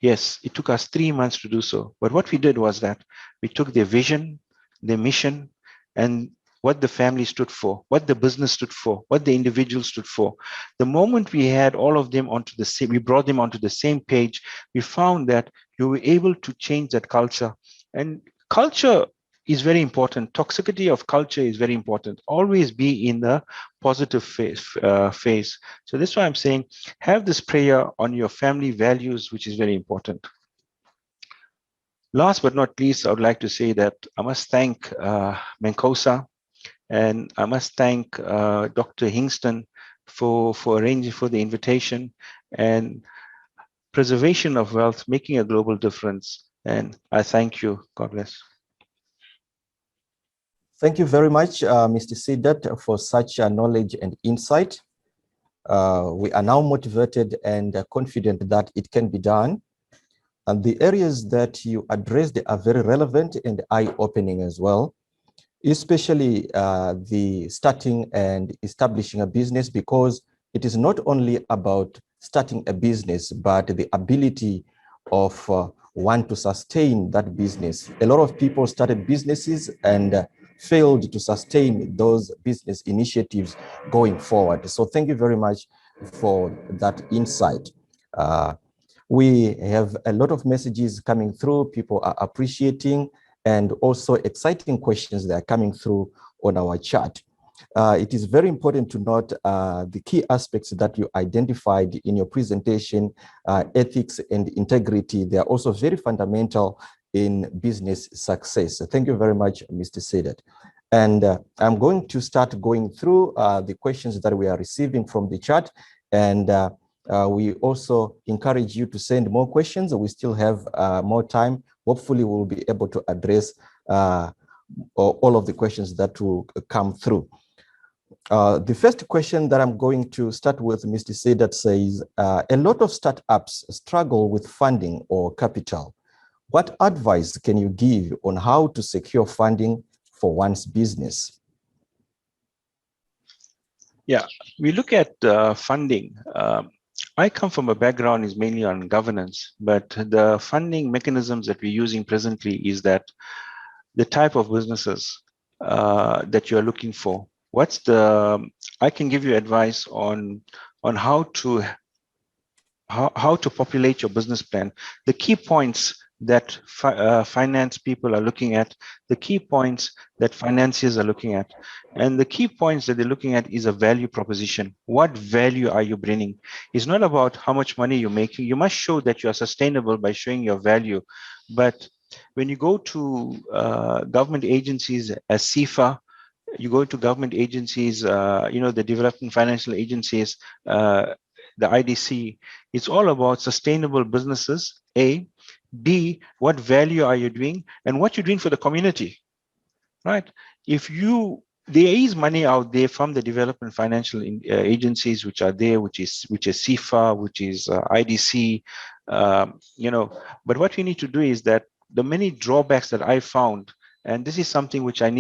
S13: Yes, it took us 3 months to do so. But what we did was that we took their vision, their mission, and what the family stood for, what the business stood for, what the individual stood for. The moment we had all of them we brought them onto the same page, we found that you were able to change that culture. And culture is very important. Toxicity of culture is very important. Always be in the positive phase. So that's why I'm saying, have this prayer on your family values, which is very important. Last but not least, I would like to say that I must thank MANCOSA, and I must thank Dr. Hingston for arranging for the invitation, and preservation of wealth, making a global difference. And I thank you. God bless.
S11: Thank you very much, Mr. Seedat, for such knowledge and insight. We are now motivated and confident that it can be done. And the areas that you addressed are very relevant and eye-opening as well, especially the starting and establishing a business, because it is not only about starting a business, but the ability of one to sustain that business. A lot of people started businesses and failed to sustain those business initiatives going forward. So thank you very much for that insight. We have a lot of messages coming through. People are appreciating, and also exciting questions that are coming through on our chat. It is very important to note the key aspects that you identified in your presentation, ethics and integrity. They are also very fundamental in business success. So thank you very much, Mr. Seedat. And I'm going to start going through the questions that we are receiving from the chat. And we also encourage you to send more questions. We still have more time. Hopefully, we'll be able to address all of the questions that will come through. The first question that I'm going to start with, Mr. Seedat, says, a lot of startups struggle with funding or capital. What advice can you give on how to secure funding for one's business?
S13: Yeah, we look at funding. I come from a background is mainly on governance, but the funding mechanisms that we're using presently is that the type of businesses that you're looking for. I can give you advice on how to populate your business plan. The key points that finance people are looking at, the key points that financiers are looking at, and the key points that they're looking at is a value proposition. What value are you bringing? It's not about how much money you're making. You must show that you are sustainable by showing your value. But when you go to government agencies as CIFA, you go to government agencies, the development financial agencies, the IDC, it's all about sustainable businesses, A. B, what value are you doing and what you're doing for the community, right? There is money out there from the development financial agencies which are there, which is CIFA, which is IDC, but what we need to do is that the many drawbacks that I found, and this is something which I'm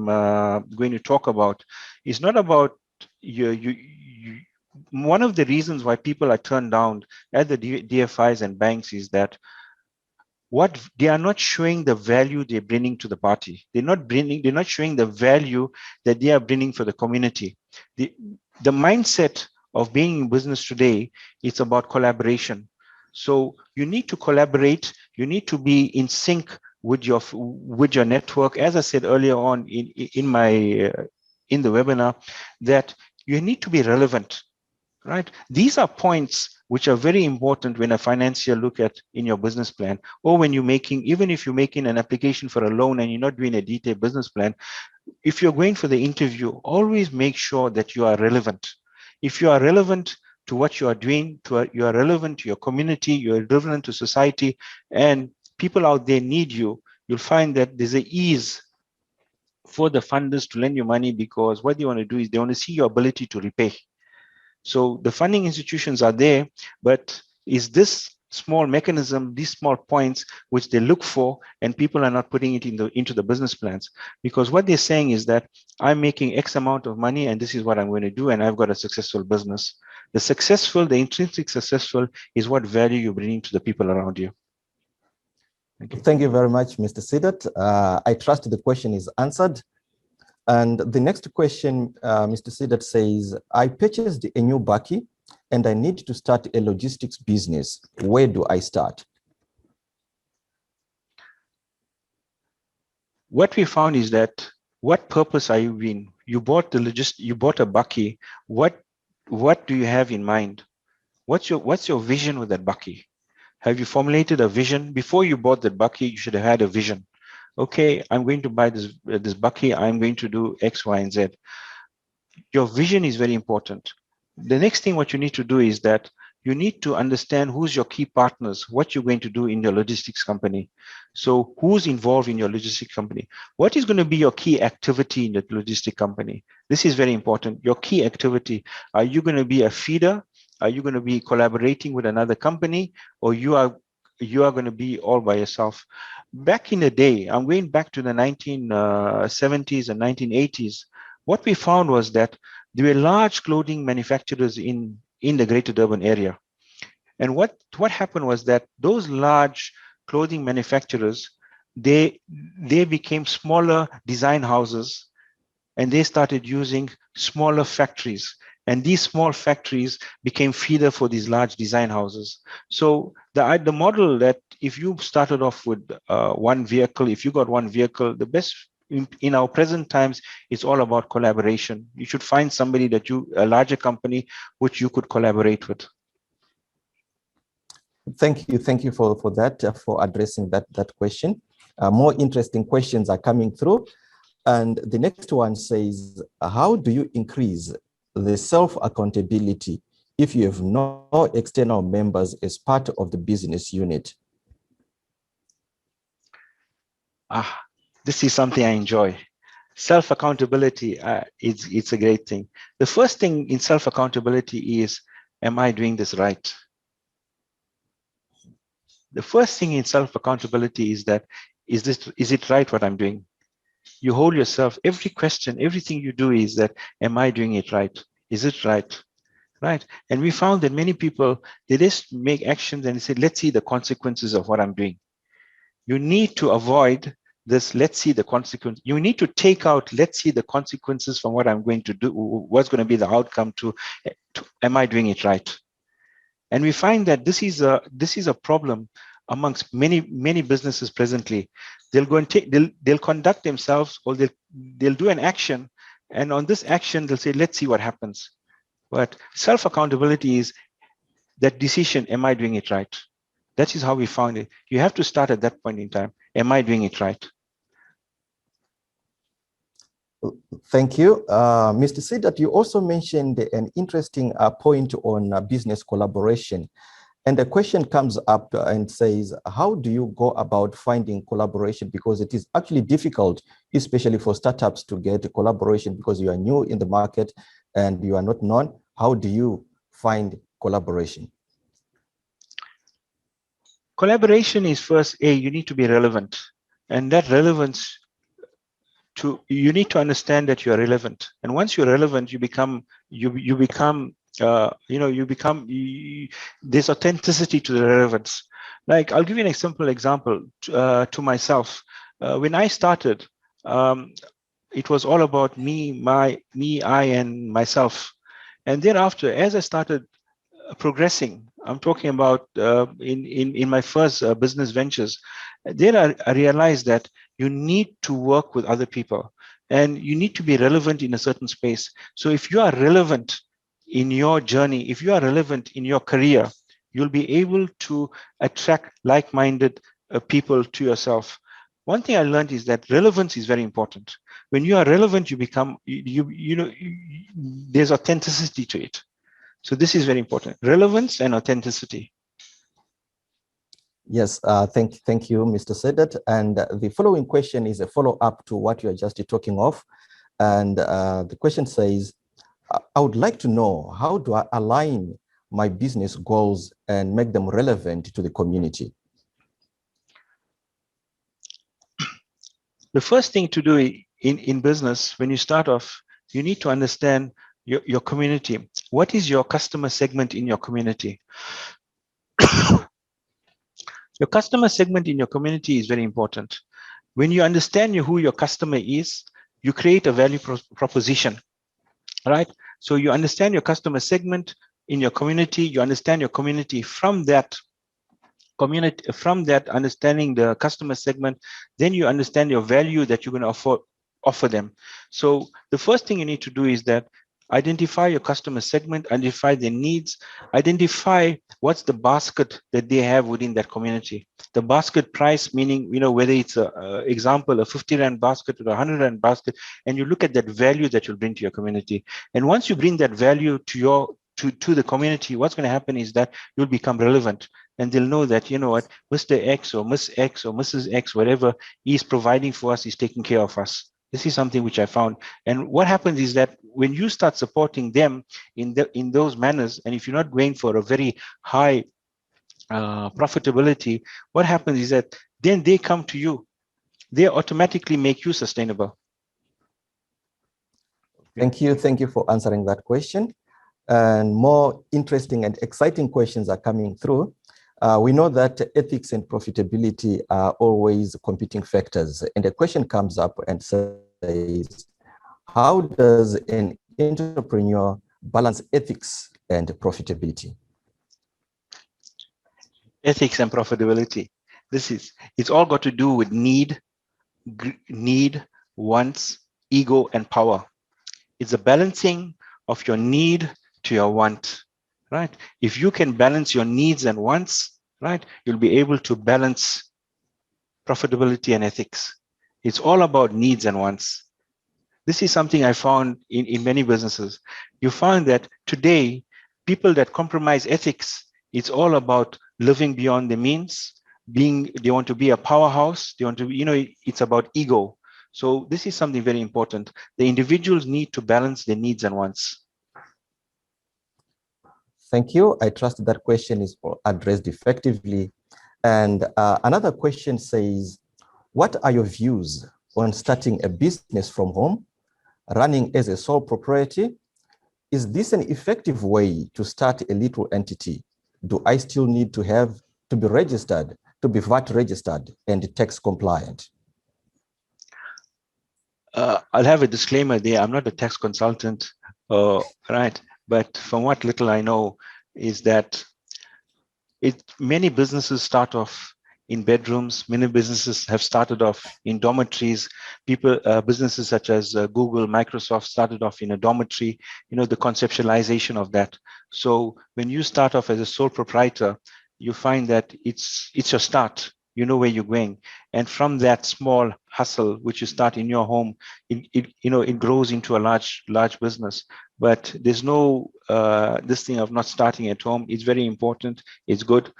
S13: going to talk about, is not about one of the reasons why people are turned down at the DFIs and banks is that they are not showing the value they're bringing to the party. They're not showing the value that they are bringing for the community. The mindset of being in business today, it's about collaboration. So you need to collaborate. You need to be in sync with your network. As I said earlier on in the webinar, that you need to be relevant. Right? These are points which are very important when a financier look at in your business plan, or when even if you're making an application for a loan and you're not doing a detailed business plan, if you're going for the interview, always make sure that you are relevant. If you are relevant to what you are doing, you are relevant to your community, you are relevant to society, and people out there need you, you'll find that there's an ease for the funders to lend you money, because what they want to do is they want to see your ability to repay. So the funding institutions are there, but is this small mechanism, these small points which they look for, and people are not putting it into the business plans, because what they're saying is that I'm making X amount of money and this is what I'm going to do, and I've got a successful business. The intrinsic successful is what value you're bringing to the people around you.
S11: Thank you very much, Mr. Seedat. I trust the question is answered. And the next question, Mr. Seedat says, I purchased a new bakkie and I need to start a logistics business. Where do I start?
S13: What we found is that, what purpose are you in? You bought a bakkie. What do you have in mind? What's your vision with that bakkie? Have you formulated a vision? Before you bought that bucket, you should have had a vision. Okay, I'm going to buy this bucket. I'm going to do X, Y, and Z. Your vision is very important. The next thing what you need to do is that you need to understand who's your key partners, what you're going to do in your logistics company. So who's involved in your logistics company? What is going to be your key activity in the logistics company? This is very important. Your key activity. Are you going to be a feeder? Are you going to be collaborating with another company, or you are going to be all by yourself? Back in the day, I'm going back to the 1970s and 1980s. What we found was that there were large clothing manufacturers in the greater Durban area. And what happened was that those large clothing manufacturers, they became smaller design houses, and they started using smaller factories. And these small factories became feeder for these large design houses. So the model that if you started off with one vehicle, if you got one vehicle, the best in our present times, it's all about collaboration. You should find somebody that a larger company, which you could collaborate with.
S11: Thank you for that, for addressing that question. More interesting questions are coming through. And the next one says, how do you increase the self-accountability if you have no external members as part of the business unit?
S13: This is something I enjoy. Self-accountability, it's a great thing. The first thing in self-accountability is, am I doing this right? The first thing in self-accountability is that, is it right what I'm doing? You hold yourself, every question, everything you do is that, am I doing it right? Is it right? Right. And we found that many people, they just make actions and say, let's see the consequences of what I'm doing. You need to avoid this, let's see the consequence. You need to take out, let's see the consequences from what I'm going to do, what's going to be the outcome to am I doing it right? And we find that this is a problem amongst many businesses presently. They'll go and they'll conduct themselves, or they'll do an action, and on this action they'll say, let's see what happens. But self-accountability is that decision, am I doing it right? That is how we found it. You have to start at that point in time. Am I doing it right?
S11: Thank you. Mr. Seedat, you also mentioned an interesting point on business collaboration. And the question comes up and says, how do you go about finding collaboration? Because it is actually difficult, especially for startups, to get collaboration because you are new in the market and you are not known. How do you find collaboration?
S13: Collaboration is first, you need to be relevant. And that relevance, you need to understand that you are relevant. And once you're relevant, there's authenticity to the relevance. Like, I'll give you an example to myself. When I started, it was all about me, I, and myself. And thereafter, as I started progressing, I'm talking about in my first business ventures, then I realized that you need to work with other people and you need to be relevant in a certain space. So if you are relevant in your journey, if you are relevant in your career, you'll be able to attract like-minded people to yourself. One thing I learned is that relevance is very important. When you are relevant, you become, there's authenticity to it. So this is very important, relevance and authenticity.
S11: Yes, thank you, Mr. Seedat. And the following question is a follow-up to what you are just talking of. And the question says, I would like to know, how do I align my business goals and make them relevant to the community?
S13: The first thing to do in business, when you start off, you need to understand your community. What is your customer segment in your community? Your customer segment in your community is very important. When you understand who your customer is, you create a value proposition, right? So you understand your customer segment in your community, you understand your community from that understanding the customer segment, then you understand your value that you're going to offer them. So the first thing you need to do is that Identify your customer segment, identify their needs, identify what's the basket that they have within that community. The basket price, meaning, whether it's example, a 50 Rand basket or a 100 Rand basket, and you look at that value that you'll bring to your community. And once you bring that value to the community, what's going to happen is that you'll become relevant, and they'll know that, Mr. X or Miss X or Mrs. X, whatever is providing for us, is taking care of us. This is something which I found. And what happens is that when you start supporting them in those manners, and if you're not going for a very high profitability, what happens is that then they come to you. They automatically make you sustainable.
S11: Thank you. Thank you for answering that question. And more interesting and exciting questions are coming through. We know that ethics and profitability are always competing factors. And a question comes up and says, how does an entrepreneur balance ethics and profitability?
S13: Ethics and profitability. It's all got to do with need, wants, ego, and power. It's a balancing of your need to your want, right? If you can balance your needs and wants, right, you'll be able to balance profitability and ethics. It's all about needs and wants. This is something I found in many businesses. You find that today, people that compromise ethics, it's all about living beyond the means, they want to be a powerhouse, they want to be, it's about ego. So this is something very important. The individuals need to balance their needs and wants.
S11: Thank you. I trust that question is addressed effectively. And another question says, what are your views on starting a business from home, running as a sole proprietor? Is this an effective way to start a little entity? Do I still need to be registered, to be VAT registered and tax compliant?
S13: I'll have a disclaimer there. I'm not a tax consultant, right? But from what little I know is that many businesses start off in bedrooms. Many businesses have started off in dormitories. Businesses such as Google, Microsoft started off in a dormitory, the conceptualization of that. So when you start off as a sole proprietor, you find that it's your start. You know where you're going. And from that small hustle, which you start in your home, it grows into a large business. But there's no this thing of not starting at home. It's very important. It's good.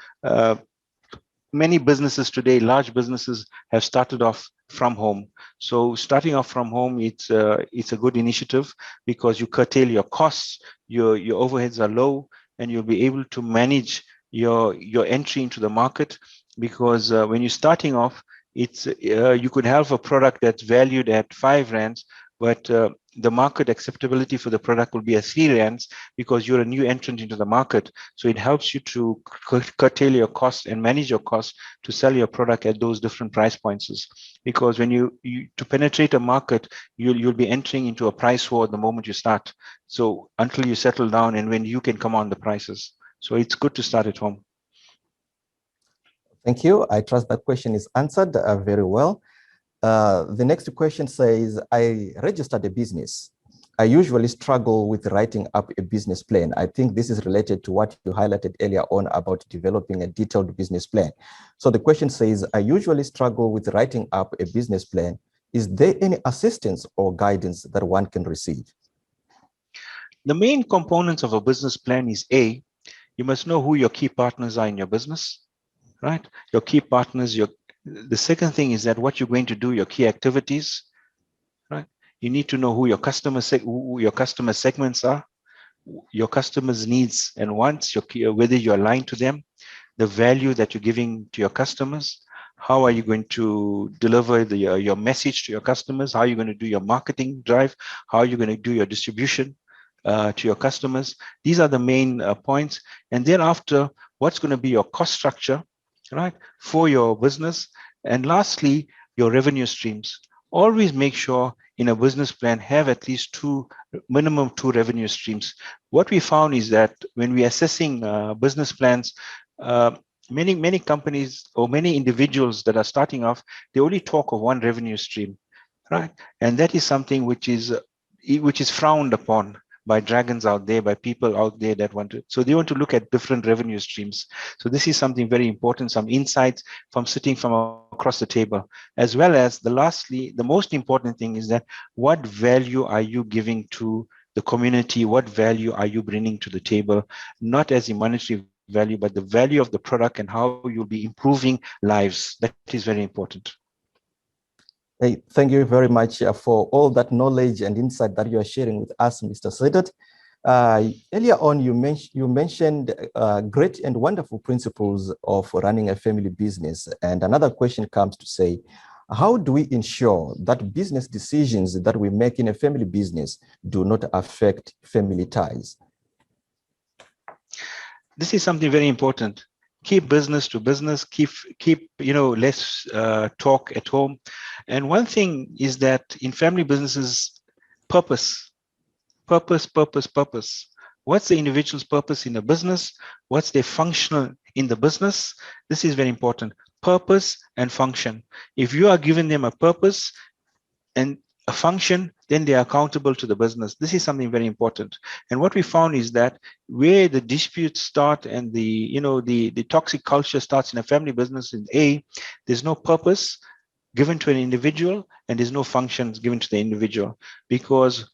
S13: Many businesses today, large businesses, have started off from home. So starting off from home, it's a good initiative because you curtail your costs, your overheads are low, and you'll be able to manage your entry into the market. Because when you're starting off, it's you could have a product that's valued at 5 rands, but the market acceptability for the product will be at 3 rands because you're a new entrant into the market. So it helps you to curtail your costs and manage your costs to sell your product at those different price points. Because when to penetrate a market, you'll be entering into a price war the moment you start. So until you settle down and when you can command the prices. So it's good to start at home.
S11: Thank you. I trust that question is answered very well. The next question says, I registered a business. I usually struggle with writing up a business plan. I think this is related to what you highlighted earlier on about developing a detailed business plan. So the question says, I usually struggle with writing up a business plan. Is there any assistance or guidance that one can receive?
S13: The main components of a business plan is A, you must know who your key partners are in your business. Right? Your key partners, the second thing is that what you're going to do, your key activities, right? You need to know who your customer segments are, your customers' needs and wants, whether you're aligned to them, the value that you're giving to your customers, how are you going to deliver your message to your customers, how are you going to do your marketing drive, how are you going to do your distribution to your customers. These are the main points. And thereafter, what's going to be your cost structure, right, for your business. And lastly, your revenue streams. Always make sure in a business plan, have at least minimum two revenue streams. What we found is that when we're assessing business plans, many companies or many individuals that are starting off, they only talk of one revenue stream, right? And that is something which is frowned upon by dragons out there, by people out there that want to. So they want to look at different revenue streams. So this is something very important, some insights from sitting from across the table, as well as lastly, the most important thing is that what value are you giving to the community? What value are you bringing to the table? Not as a monetary value, but the value of the product and how you'll be improving lives. That is very important.
S11: Hey, thank you very much for all that knowledge and insight that you are sharing with us, Mr. Seedat. Earlier on, you mentioned great and wonderful principles of running a family business. And another question comes to say, how do we ensure that business decisions that we make in a family business do not affect family ties?
S13: This is something very important. Keep business to business, keep less talk at home. And one thing is that in family businesses, purpose. What's the individual's purpose in the business? What's their functional in the business? This is very important. Purpose and function. If you are giving them a purpose and a function, then they are accountable to the business. This is something very important. And what we found is that where the disputes start and the toxic culture starts in a family business in there's no purpose given to an individual and there's no functions given to the individual, because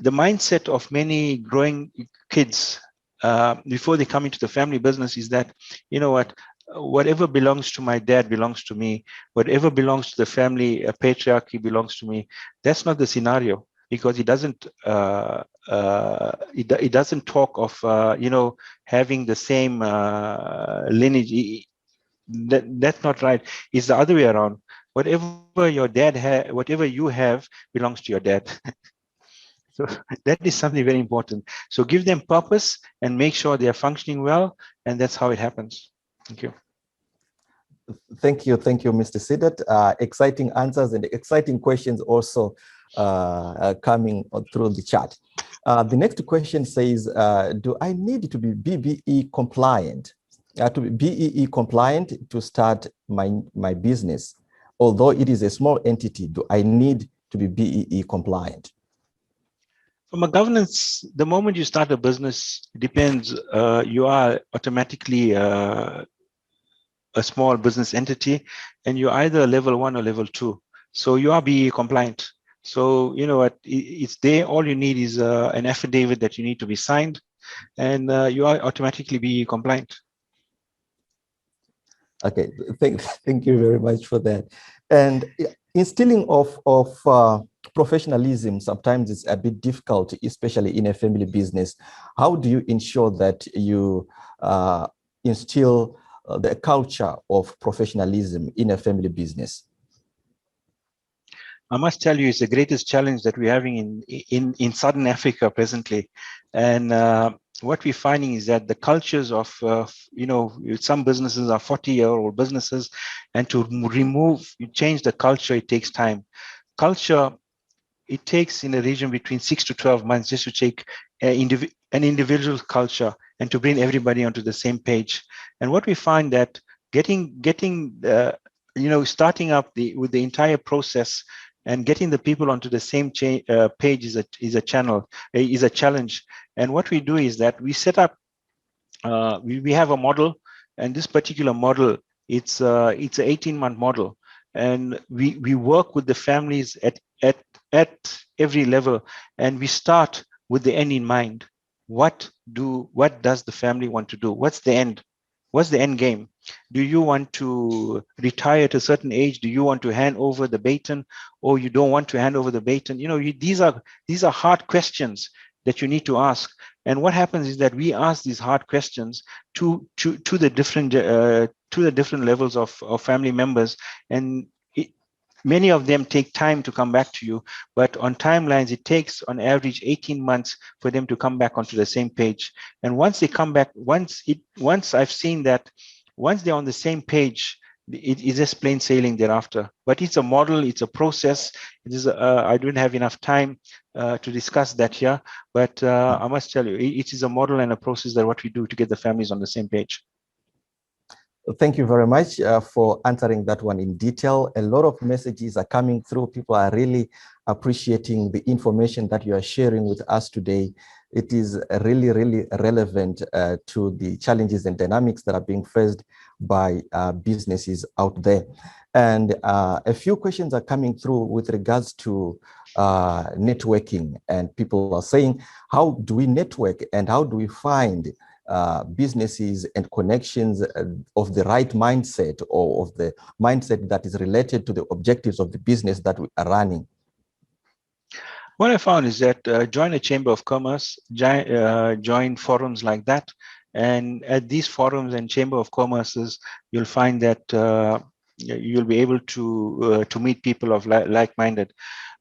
S13: the mindset of many growing kids before they come into the family business is that, whatever belongs to my dad belongs to me. Whatever belongs to the family patriarchy belongs to me. That's not the scenario, because it doesn't it doesn't talk of having the same lineage. That's not right. It's the other way around. Whatever your dad whatever you have belongs to your dad. So that is something very important. So give them purpose and make sure they are functioning well, and that's how it happens. Thank you.
S11: Thank you, Mr. Seedat. Exciting answers and exciting questions also coming through the chat. The next question says, do I need to be BBE compliant? To be BEE compliant to start my business? Although it is a small entity, do I need to be BEE compliant?
S13: From a governance, the moment you start a business, it depends. You are automatically a small business entity, and you're either level 1 or level 2. So you are BEE compliant. So you know what, it's there. All you need is an affidavit that you need to be signed, and you are automatically BEE compliant.
S11: Okay, thank you very much for that. And instilling of professionalism sometimes it's a bit difficult, especially in a family business. How do you ensure that you instill the culture of professionalism in a family business?
S13: I must tell you, it's the greatest challenge that we're having in Southern Africa presently. And what we're finding is that the cultures of, some businesses are 40-year-old businesses, and to change the culture, it takes time. Culture, it takes in a region between 6 to 12 months just to take an individual culture and to bring everybody onto the same page. And what we find that starting up with the entire process and getting the people onto the same page is a challenge. And what we do is that we set up, we have a model, and this particular model, it's an 18-month model, and we work with the families at every level, and we start with the end in mind. What does the family want to do? What's the end? What's the end game? Do you want to retire at a certain age? Do you want to hand over the baton, or you don't want to hand over the baton? These are hard questions that you need to ask. And what happens is that we ask these hard questions to the different levels of family members, and many of them take time to come back to you, but on timelines, it takes on average 18 months for them to come back onto the same page. And once they come back, once I've seen that, once they're on the same page, it is just plain sailing thereafter. But it's a model, it's a process. It is. I don't have enough time to discuss that here, but I must tell you, it is a model and a process that what we do to get the families on the same page.
S11: Thank you very much for answering that one in detail. A lot of messages are coming through. People are really appreciating the information that you are sharing with us today. It is really, really relevant to the challenges and dynamics that are being faced by businesses out there. And a few questions are coming through with regards to networking, and people are saying, how do we network and how do we find businesses and connections of the right mindset, or of the mindset that is related to the objectives of the business that we are running?
S13: What I found is that join a chamber of commerce, join forums like that, and at these forums and chamber of commerces, you'll find that you'll be able to meet people of like-minded.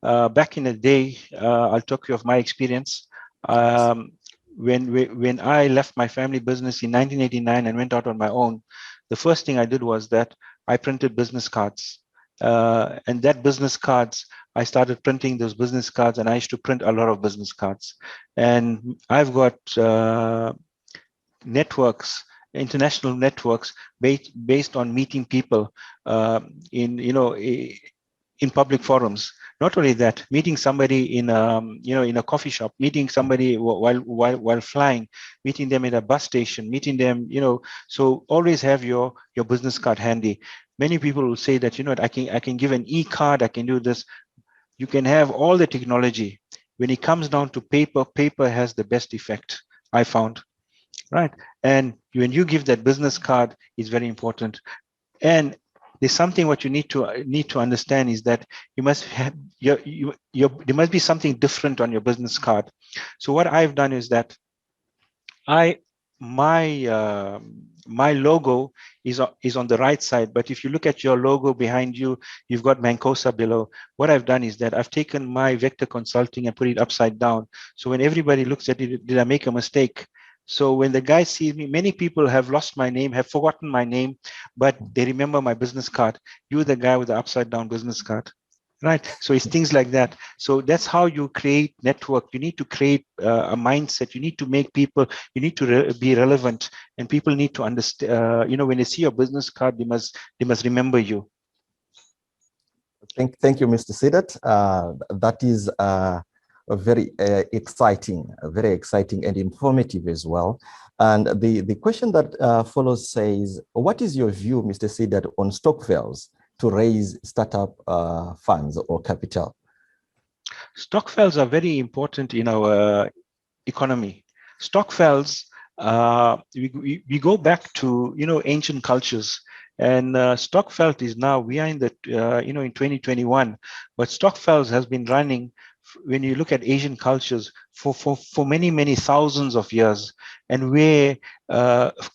S13: Back in the day, I'll talk you of my experience. When I left my family business in 1989 and went out on my own, the first thing I did was that I printed business cards. And that business cards, I started printing those business cards, and I used to print a lot of business cards. And I've got networks, international networks, based on meeting people in public forums. Not only that, meeting somebody in a coffee shop, meeting somebody while flying, meeting them at a bus station, meeting them, so always have your business card handy. Many people will say that, I can give an e-card, I can do this. You can have all the technology. When it comes down to paper has the best effect, I found, right? And when you give that business card, it's very important. And there's something what you need to understand is that you must have there must be something different on your business card. So what I've done is that my logo is on the right side, but if you look at your logo behind you, you've got MANCOSA below. What I've done is that I've taken my vector consulting and put it upside down. So when everybody looks at it, did I make a mistake? So when the guy sees me, many people have lost my name, have forgotten my name, but they remember my business card. You're the guy with the upside down business card, right? So it's things like that. So that's how you create network. You need to create a mindset. You need to make people, you need to be relevant, and people need to understand, when they see your business card, they must remember you.
S11: Thank you, Mr. Seedat. That is very exciting and informative as well. And the question that follows says, what is your view, Mr. Seedat, on stokvels to raise startup funds or capital?
S13: Stokvels are very important in our economy. Stokvels, we go back to ancient cultures, and Stokvel is now, we are in the in 2021, but Stokvels has been running, when you look at Asian cultures, for many thousands of years, and where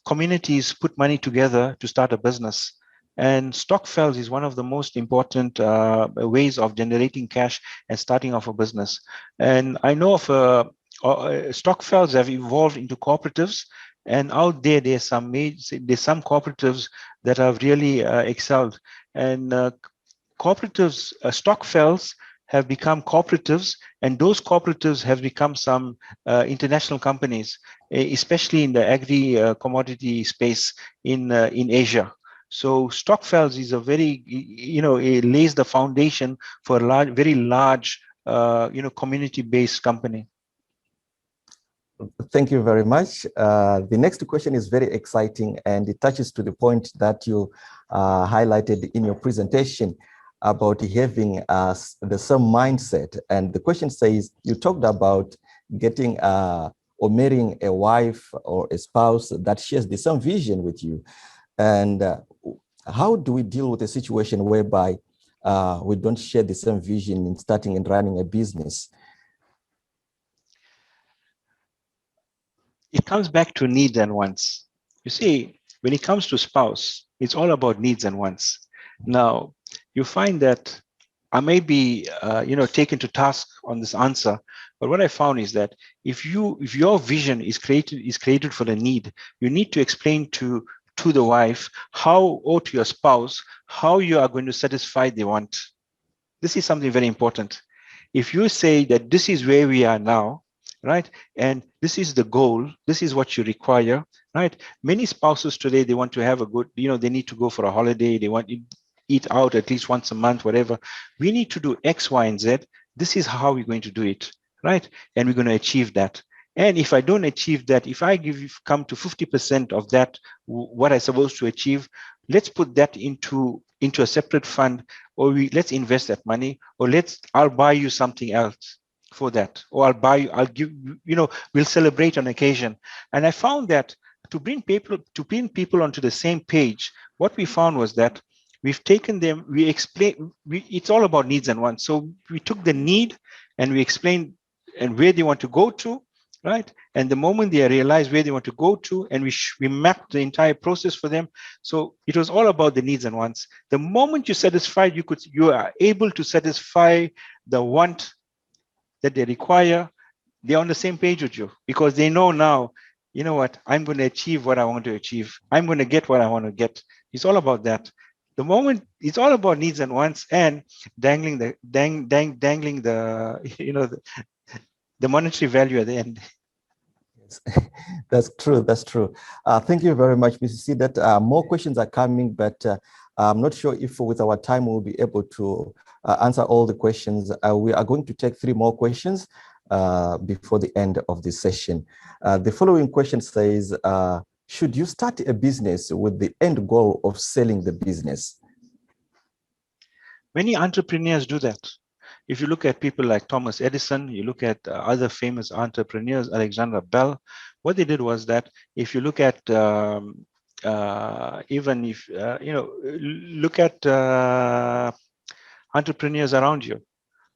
S13: communities put money together to start a business. And stokvels is one of the most important ways of generating cash and starting off a business. And I know of stokvels have evolved into cooperatives, and out there's some cooperatives that have really excelled. And cooperatives, stokvels have become cooperatives, and those cooperatives have become some international companies, especially in the agri commodity space in Asia. So stokvels is a very, it lays the foundation for a very large, community-based company.
S11: Thank you very much. The next question is very exciting, and it touches to the point that you highlighted in your presentation about having the same mindset. And the question says, you talked about getting or marrying a wife or a spouse that shares the same vision with you. And how do we deal with a situation whereby we don't share the same vision in starting and running a business?
S13: It comes back to needs and wants. You see, when it comes to spouse, it's all about needs and wants. Now, you find that I may be, taken to task on this answer, but what I found is that if your vision is created for the need, you need to explain to the wife or to your spouse how you are going to satisfy the want. This is something very important. If you say that this is where we are now, right, and this is the goal, this is what you require, right? Many spouses today, they want to have a good, they need to go for a holiday, they want to eat out at least once a month, whatever. We need to do X, Y, and Z. This is how we're going to do it, right? And we're going to achieve that. And if I don't achieve that, if I come to 50% of that, what I'm supposed to achieve, let's put that into a separate fund, or let's invest that money, or I'll buy you something else for that, or I'll give, we'll celebrate on occasion. And I found that to bring people onto the same page, what we found was that we've taken them, it's all about needs and wants. So we took the need and we explained and where they want to go to, right? And the moment they realize where they want to go to, and we mapped the entire process for them. So it was all about the needs and wants. The moment you satisfied, you are able to satisfy the want that they require. They're on the same page with you because they know now, you know what, I'm going to achieve what I want to achieve. I'm going to get what I want to get. It's all about that. The moment it's all about needs and wants, and dangling the the monetary value at the end.
S11: That's true. That's true. Thank you very much, Mrs. Seedat. More questions are coming, but I'm not sure if with our time we'll be able to answer all the questions. We are going to take 3 more questions before the end of this session. The following question says, should you start a business with the end goal of selling the business?
S13: Many entrepreneurs do that. If you look at people like Thomas Edison, you look at other famous entrepreneurs, Alexander Bell, what they did was that if you look at look at entrepreneurs around you,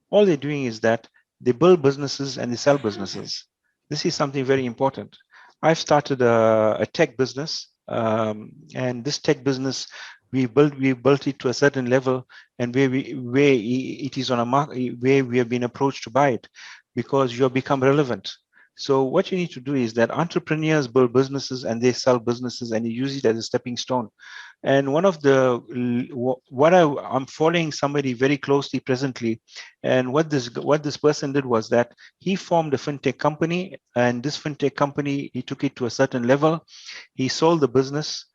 S13: all they're doing is that they build businesses and they sell businesses. This is something very important. I've started a tech business, and this tech business, we built it to a certain level, and where it is on a market where we have been approached to buy it, because you have become relevant. So what you need to do is that entrepreneurs build businesses and they sell businesses and they use it as a stepping stone. And one of the I'm following somebody very closely presently, and what this person did was that he formed a fintech company, and this fintech company, he took it to a certain level. He sold the business.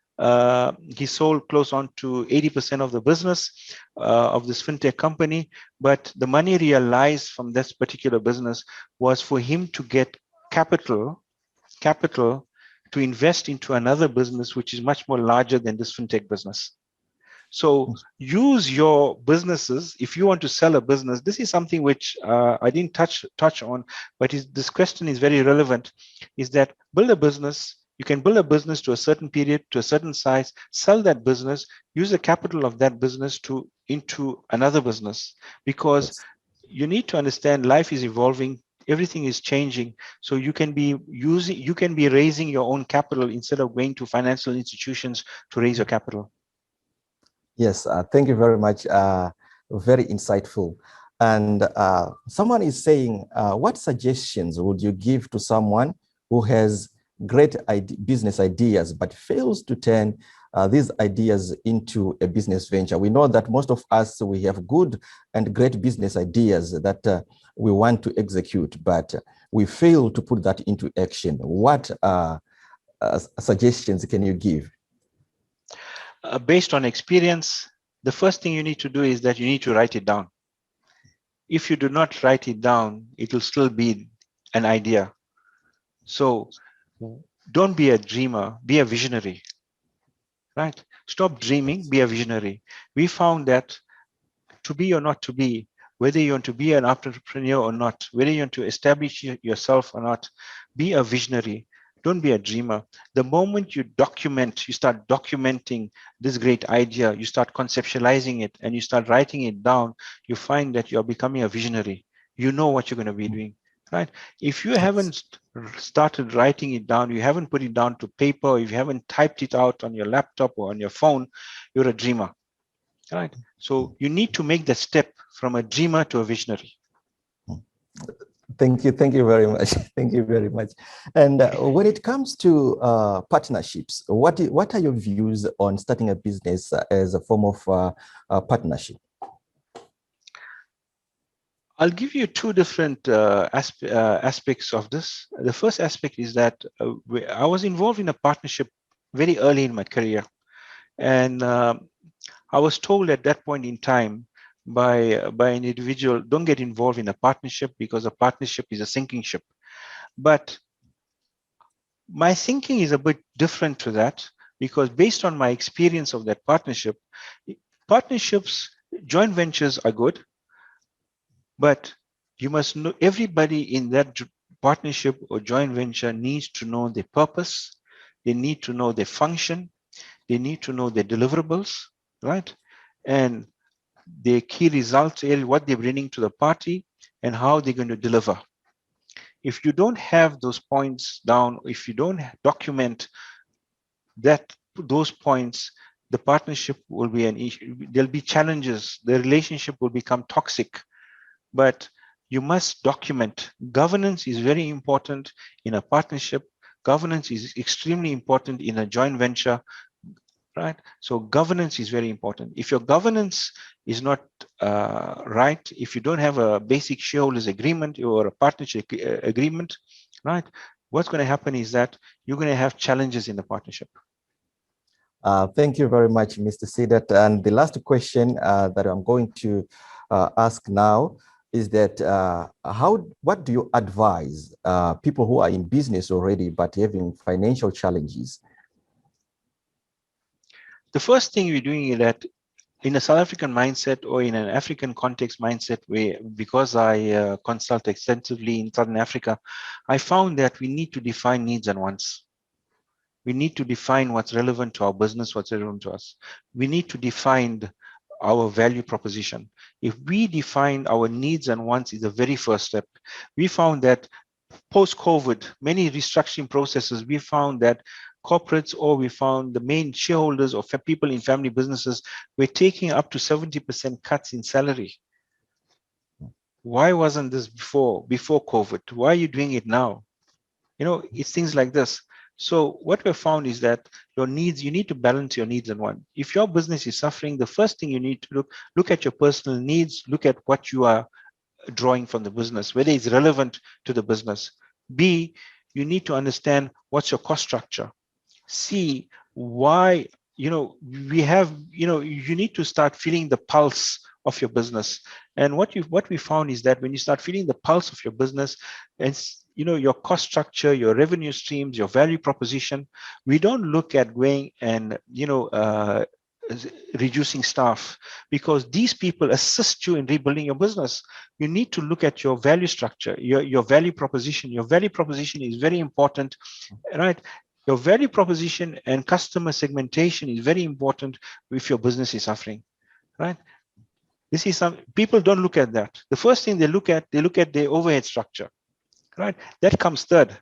S13: He sold close on to 80% of the business of this fintech company, but the money realized from this particular business was for him to get capital to invest into another business which is much more larger than this fintech business. So use your businesses. If you want to sell a business, this is something which I didn't touch on, but this question is very relevant, is that build a business. You can build a business to a certain period, to a certain size, sell that business, use the capital of that business into another business, because you need to understand life is evolving. Everything is changing. So you can be raising your own capital instead of going to financial institutions to raise your capital.
S11: Yes, thank you very much. Very insightful. And someone is saying, what suggestions would you give to someone who has great business ideas but fails to turn these ideas into a business venture? We know that most of us, we have good and great business ideas that we want to execute, but we fail to put that into action. What suggestions can you give?
S13: Based on experience, the first thing you need to do is that you need to write it down. If you do not write it down, it will still be an idea. So don't be a dreamer, be a visionary, right? Stop dreaming, be a visionary. We found that to be or not to be, whether you want to be an entrepreneur or not, whether you want to establish yourself or not, be a visionary. Don't be a dreamer. The moment you start documenting this great idea, you start conceptualizing it and you start writing it down, you find that you're becoming a visionary. You know what you're going to be doing, right? If you haven't started writing it down, you haven't put it down to paper, or if you haven't typed it out on your laptop or on your phone, you're a dreamer, right? So you need to make the step from a dreamer to a visionary.
S11: Thank you very much. Thank you very much. And when it comes to partnerships, what are your views on starting a business as a form of partnership?
S13: I'll give you 2 different aspects of this. The first aspect is that I was involved in a partnership very early in my career. And I was told at that point in time by an individual. Don't get involved in a partnership, because a partnership is a sinking ship. But my thinking is a bit different to that, because based on my experience of that partnership, partnerships, joint ventures are good, but you must know, everybody in that partnership or joint venture needs to know their purpose, they need to know their function, they need to know their deliverables, right? And their key results, what they're bringing to the party and how they're going to deliver. If you don't have those points down, if you don't document those points, the partnership will be an issue. There'll be challenges. The relationship will become toxic. But you must document. Governance is very important in a partnership. Governance is extremely important in a joint venture, right? So governance is very important. If your governance is not right, if you don't have a basic shareholders agreement or a partnership agreement, right, what's going to happen is that you're going to have challenges in the partnership.
S11: Thank you very much, Mr. Seedat. And the last question that I'm going to ask now is that what do you advise people who are in business already but having financial challenges?
S13: The first thing we're doing is that in a South African mindset or in an African context mindset, where, because I consult extensively in Southern Africa, I found that we need to define needs and wants. We need to define what's relevant to our business, what's relevant to us. We need to define our value proposition. If we define our needs and wants is the very first step. We found that post-COVID, many restructuring processes, we found that corporates, or we found the main shareholders or people in family businesses were taking up to 70% cuts in salary. Why wasn't this before COVID? Why are you doing it now? You know, it's things like this. So what we found is that your needs, you need to balance your needs and wants. If your business is suffering, the first thing you need to look at your personal needs, look at what you are drawing from the business, whether it's relevant to the business. B, you need to understand what's your cost structure. C, why, we have, you need to start feeling the pulse of your business. And what we found is that when you start feeling the pulse of your business, and your cost structure, your revenue streams, your value proposition, we don't look at going and reducing staff, because these people assist you in rebuilding your business. You need to look at your value structure, your value proposition. Your value proposition is very important, right? Your value proposition and customer segmentation is very important if your business is suffering, right? This is some people don't look at that. The first thing they look at their overhead structure, right? That comes third.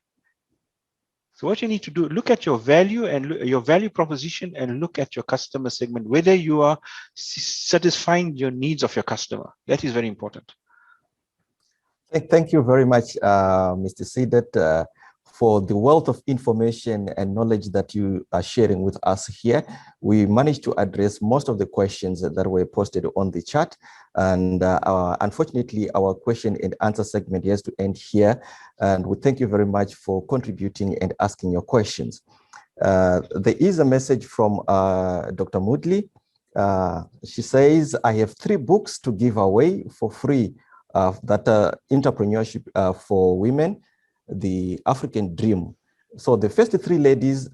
S13: So what you need to do, look at your value and your value proposition, and look at your customer segment, whether you are satisfying your needs of your customer. That is very important.
S11: Thank you very much, Mr. Seedat, for the wealth of information and knowledge that you are sharing with us here. We managed to address most of the questions that were posted on the chat. And unfortunately, our question and answer segment has to end here. And we thank you very much for contributing and asking your questions. There is a message from Dr. Moodley. She says, I have 3 books to give away for free that are Entrepreneurship for Women, The African Dream. So the first 3 ladies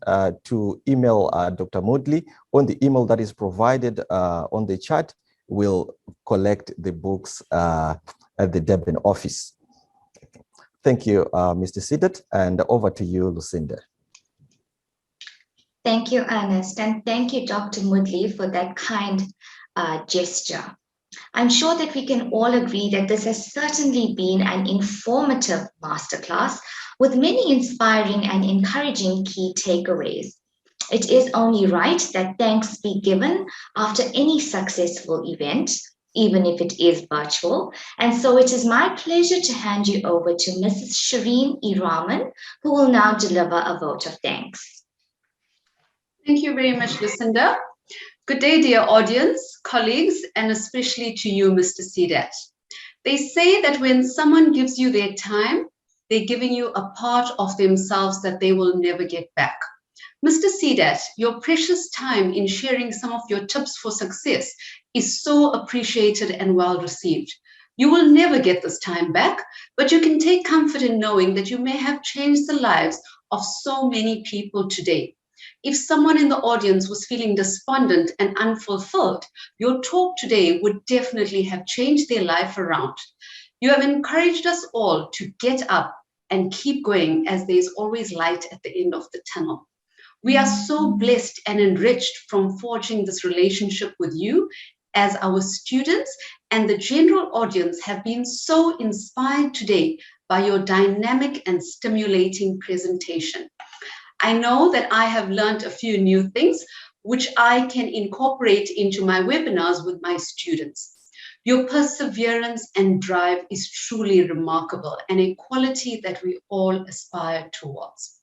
S11: to email Dr. Moodley on the email that is provided on the chat will collect the books at the Durban office. Thank you, Mr. Seedat, and over to you, Lucinda.
S10: Thank you, Ernest, and thank you, Dr. Moodley, for that kind gesture. I'm sure that we can all agree that this has certainly been an informative masterclass with many inspiring and encouraging key takeaways. It is only right that thanks be given after any successful event, even if it is virtual. And so it is my pleasure to hand you over to Mrs. Shireen Iraman, who will now deliver a vote of thanks.
S14: Thank you very much, Lucinda. Good day, dear audience, colleagues, and especially to you, Mr. Seedat. They say that when someone gives you their time, they're giving you a part of themselves that they will never get back. Mr. Seedat, your precious time in sharing some of your tips for success is so appreciated and well received. You will never get this time back, but you can take comfort in knowing that you may have changed the lives of so many people today. If someone in the audience was feeling despondent and unfulfilled, your talk today would definitely have changed their life around. You have encouraged us all to get up and keep going, as there is always light at the end of the tunnel. We are so blessed and enriched from forging this relationship with you, as our students and the general audience have been so inspired today by your dynamic and stimulating presentation. I know that I have learned a few new things, which I can incorporate into my webinars with my students. Your perseverance and drive is truly remarkable and a quality that we all aspire towards.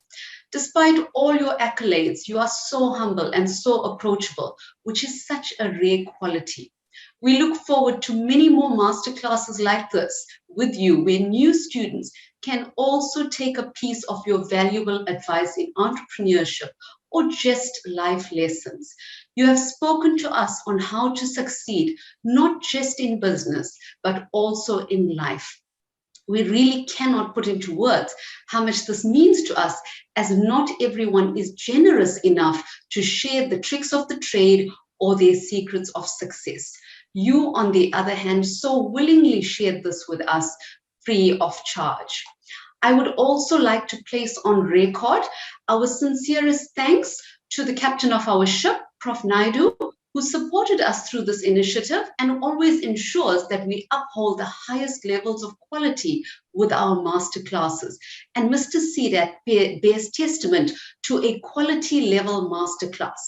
S14: Despite all your accolades, you are so humble and so approachable, which is such a rare quality. We look forward to many more masterclasses like this with you, where new students can also take a piece of your valuable advice in entrepreneurship or just life lessons. You have spoken to us on how to succeed, not just in business, but also in life. We really cannot put into words how much this means to us, as not everyone is generous enough to share the tricks of the trade or their secrets of success. You, on the other hand, so willingly shared this with us free of charge. I would also like to place on record our sincerest thanks to the captain of our ship, Prof. Naidu, who supported us through this initiative and always ensures that we uphold the highest levels of quality with our masterclasses. And Mr. Seedat bears testament to a quality level masterclass.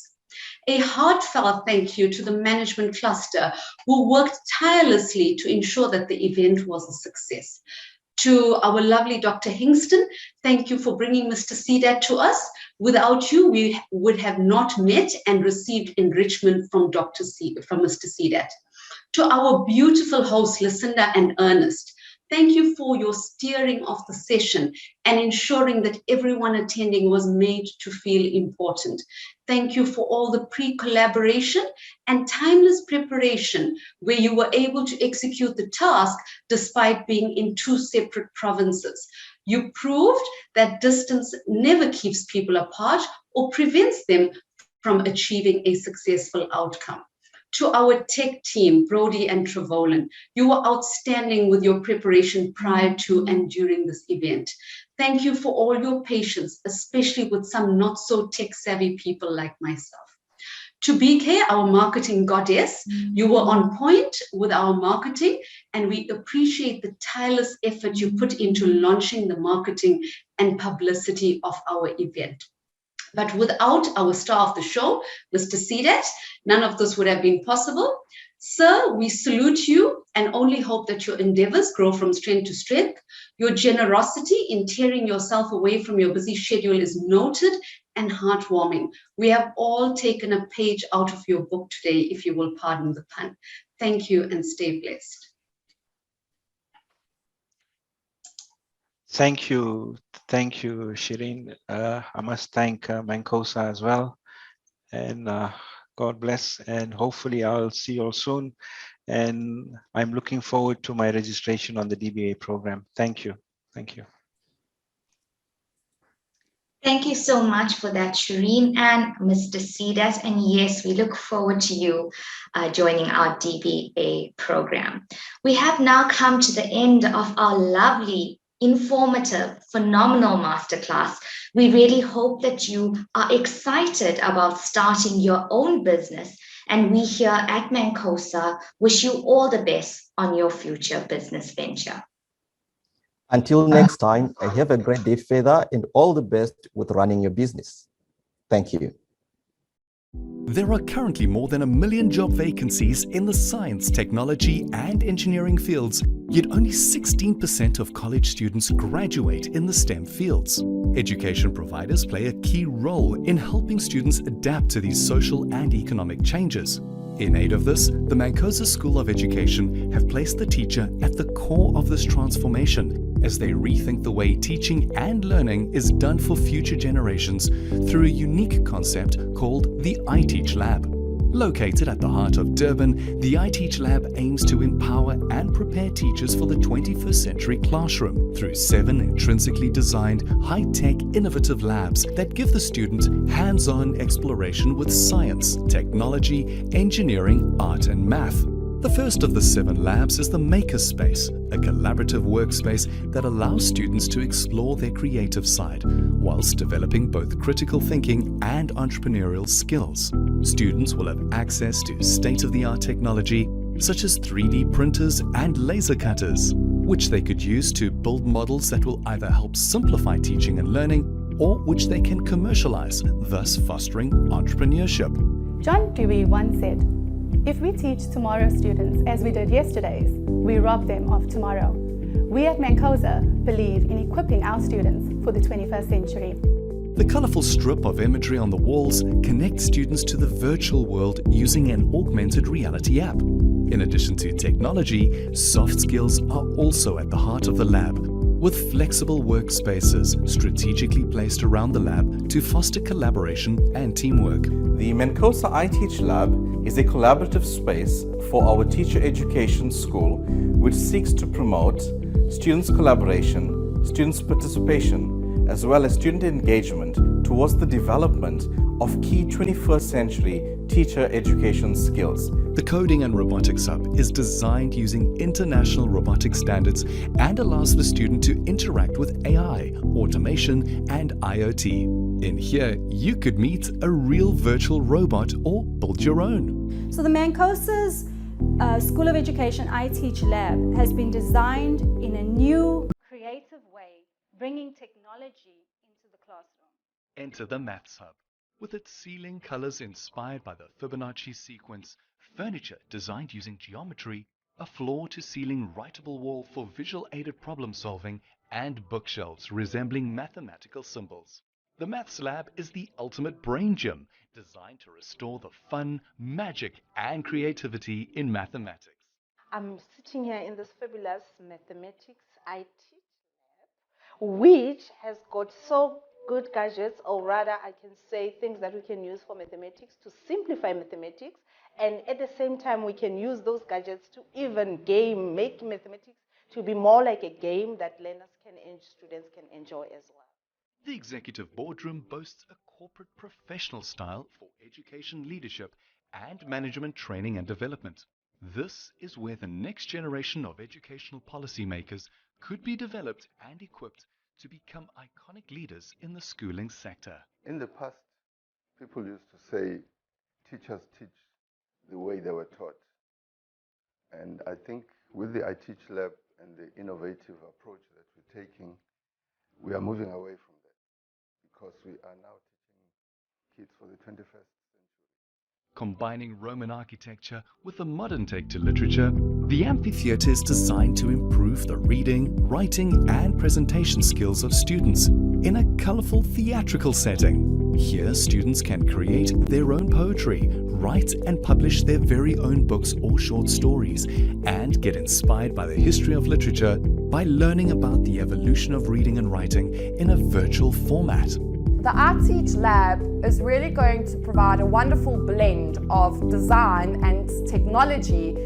S14: A heartfelt thank you to the management cluster, who worked tirelessly to ensure that the event was a success. To our lovely Dr. Hingston, thank you for bringing Mr. Seedat to us. Without you, we would have not met and received enrichment from Mr. Seedat. To our beautiful hosts, Lucinda and Ernest, thank you for your steering of the session and ensuring that everyone attending was made to feel important. Thank you for all the pre-collaboration and timeless preparation, where you were able to execute the task despite being in two separate provinces. You proved that distance never keeps people apart or prevents them from achieving a successful outcome. To our tech team, Brody and Trevolin, you were outstanding with your preparation prior to and during this event. Thank you for all your patience, especially with some not so tech-savvy people like myself. To BK, our marketing goddess, you were on point with our marketing, and we appreciate the tireless effort you put into launching the marketing and publicity of our event. But without our star of the show, Mr. Seedat, none of this would have been possible. Sir, we salute you and only hope that your endeavors grow from strength to strength. Your generosity in tearing yourself away from your busy schedule is noted and heartwarming. We have all taken a page out of your book today, if you will pardon the pun. Thank you and stay blessed.
S13: Thank you, Shireen. I must thank MANCOSA as well, and God bless, and hopefully I'll see you all soon. And I'm looking forward to my registration on the DBA program. Thank you. Thank you.
S10: Thank you so much for that, Shireen and Mr. Seedat. And yes, we look forward to you joining our DBA program. We have now come to the end of our lovely, informative, phenomenal masterclass. We really hope that you are excited about starting your own business. And we here at MANCOSA wish you all the best on your future business venture.
S11: Until next time, have a great day further and all the best with running your business. Thank you.
S1: There are currently more than 1 million job vacancies in the science, technology, and engineering fields, yet only 16% of college students graduate in the STEM fields. Education providers play a key role in helping students adapt to these social and economic changes. In aid of this, the MANCOSA School of Education have placed the teacher at the core of this transformation as they rethink the way teaching and learning is done for future generations through a unique concept called the iTeach Lab. Located at the heart of Durban, the iTeach Lab aims to empower and prepare teachers for the 21st century classroom through 7 intrinsically designed, high-tech, innovative labs that give the student hands-on exploration with science, technology, engineering, art and math. The first of the 7 labs is the Makerspace, a collaborative workspace that allows students to explore their creative side whilst developing both critical thinking and entrepreneurial skills. Students will have access to state-of-the-art technology such as 3D printers and laser cutters, which they could use to build models that will either help simplify teaching and learning or which they can commercialize, thus fostering entrepreneurship.
S2: John Dewey once said, "If we teach tomorrow's students as we did yesterday's, we rob them of tomorrow." We at MANCOSA believe in equipping our students for the 21st century.
S1: The colourful strip of imagery on the walls connects students to the virtual world using an augmented reality app. In addition to technology, soft skills are also at the heart of the lab, with flexible workspaces strategically placed around the lab to foster collaboration and teamwork.
S3: The MANCOSA iTeach Lab is a collaborative space for our teacher education school which seeks to promote students' collaboration, students' participation, as well as student engagement towards the development of key 21st century teacher education skills.
S1: The Coding and Robotics Hub is designed using international robotic standards and allows the student to interact with AI, automation, and IoT. In here, you could meet a real virtual robot or build your own.
S4: So the MANCOSA's School of Education iTeach Lab has been designed in a new, creative way, bringing technology into the classroom.
S1: Enter the Maths Hub. With its ceiling colors inspired by the Fibonacci sequence, furniture designed using geometry, a floor-to-ceiling writable wall for visual-aided problem solving, and bookshelves resembling mathematical symbols. The Maths Lab is the ultimate brain gym, designed to restore the fun, magic, and creativity in mathematics.
S5: I'm sitting here in this fabulous mathematics iTeach Lab, which has got so good gadgets, or rather I can say things that we can use for mathematics to simplify mathematics, and at the same time we can use those gadgets to even make mathematics to be more like a game that learners and students can enjoy as well.
S1: The executive boardroom boasts a corporate professional style for education leadership and management training and development. This is where the next generation of educational policymakers could be developed and equipped to become iconic leaders in the schooling sector.
S6: In the past, people used to say, teachers teach the way they were taught. And I think with the iTeach Lab and the innovative approach that we're taking, we are moving away from that because we are now teaching kids for the 21st century.
S1: Combining Roman architecture with the modern take to literature, the amphitheatre is designed to improve the reading, writing, and presentation skills of students in a colourful theatrical setting. Here, students can create their own poetry, write and publish their very own books or short stories, and get inspired by the history of literature by learning about the evolution of reading and writing in a virtual format.
S7: The iTeach Lab is really going to provide a wonderful blend of design and technology,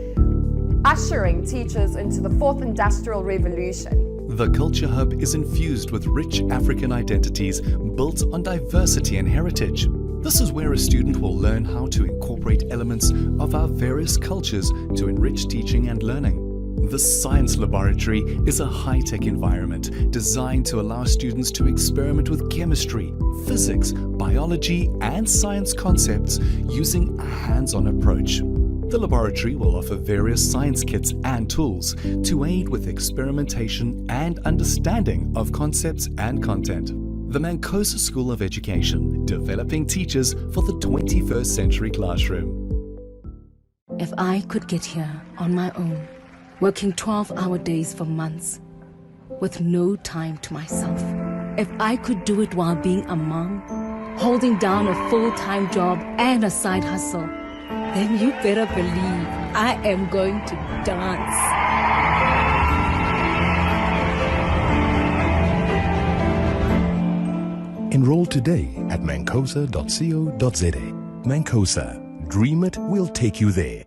S7: ushering teachers into the 4th Industrial Revolution.
S1: The Culture Hub is infused with rich African identities built on diversity and heritage. This is where a student will learn how to incorporate elements of our various cultures to enrich teaching and learning. The Science Laboratory is a high-tech environment designed to allow students to experiment with chemistry, physics, biology, and science concepts using a hands-on approach. The laboratory will offer various science kits and tools to aid with experimentation and understanding of concepts and content. The MANCOSA School of Education, developing teachers for the 21st century classroom.
S8: If I could get here on my own, working 12-hour days for months, with no time to myself. If I could do it while being a mom, holding down a full-time job and a side hustle, then you better believe I am going to dance.
S9: Enroll today at mancosa.co.za. MANCOSA. Dream it, we'll take you there.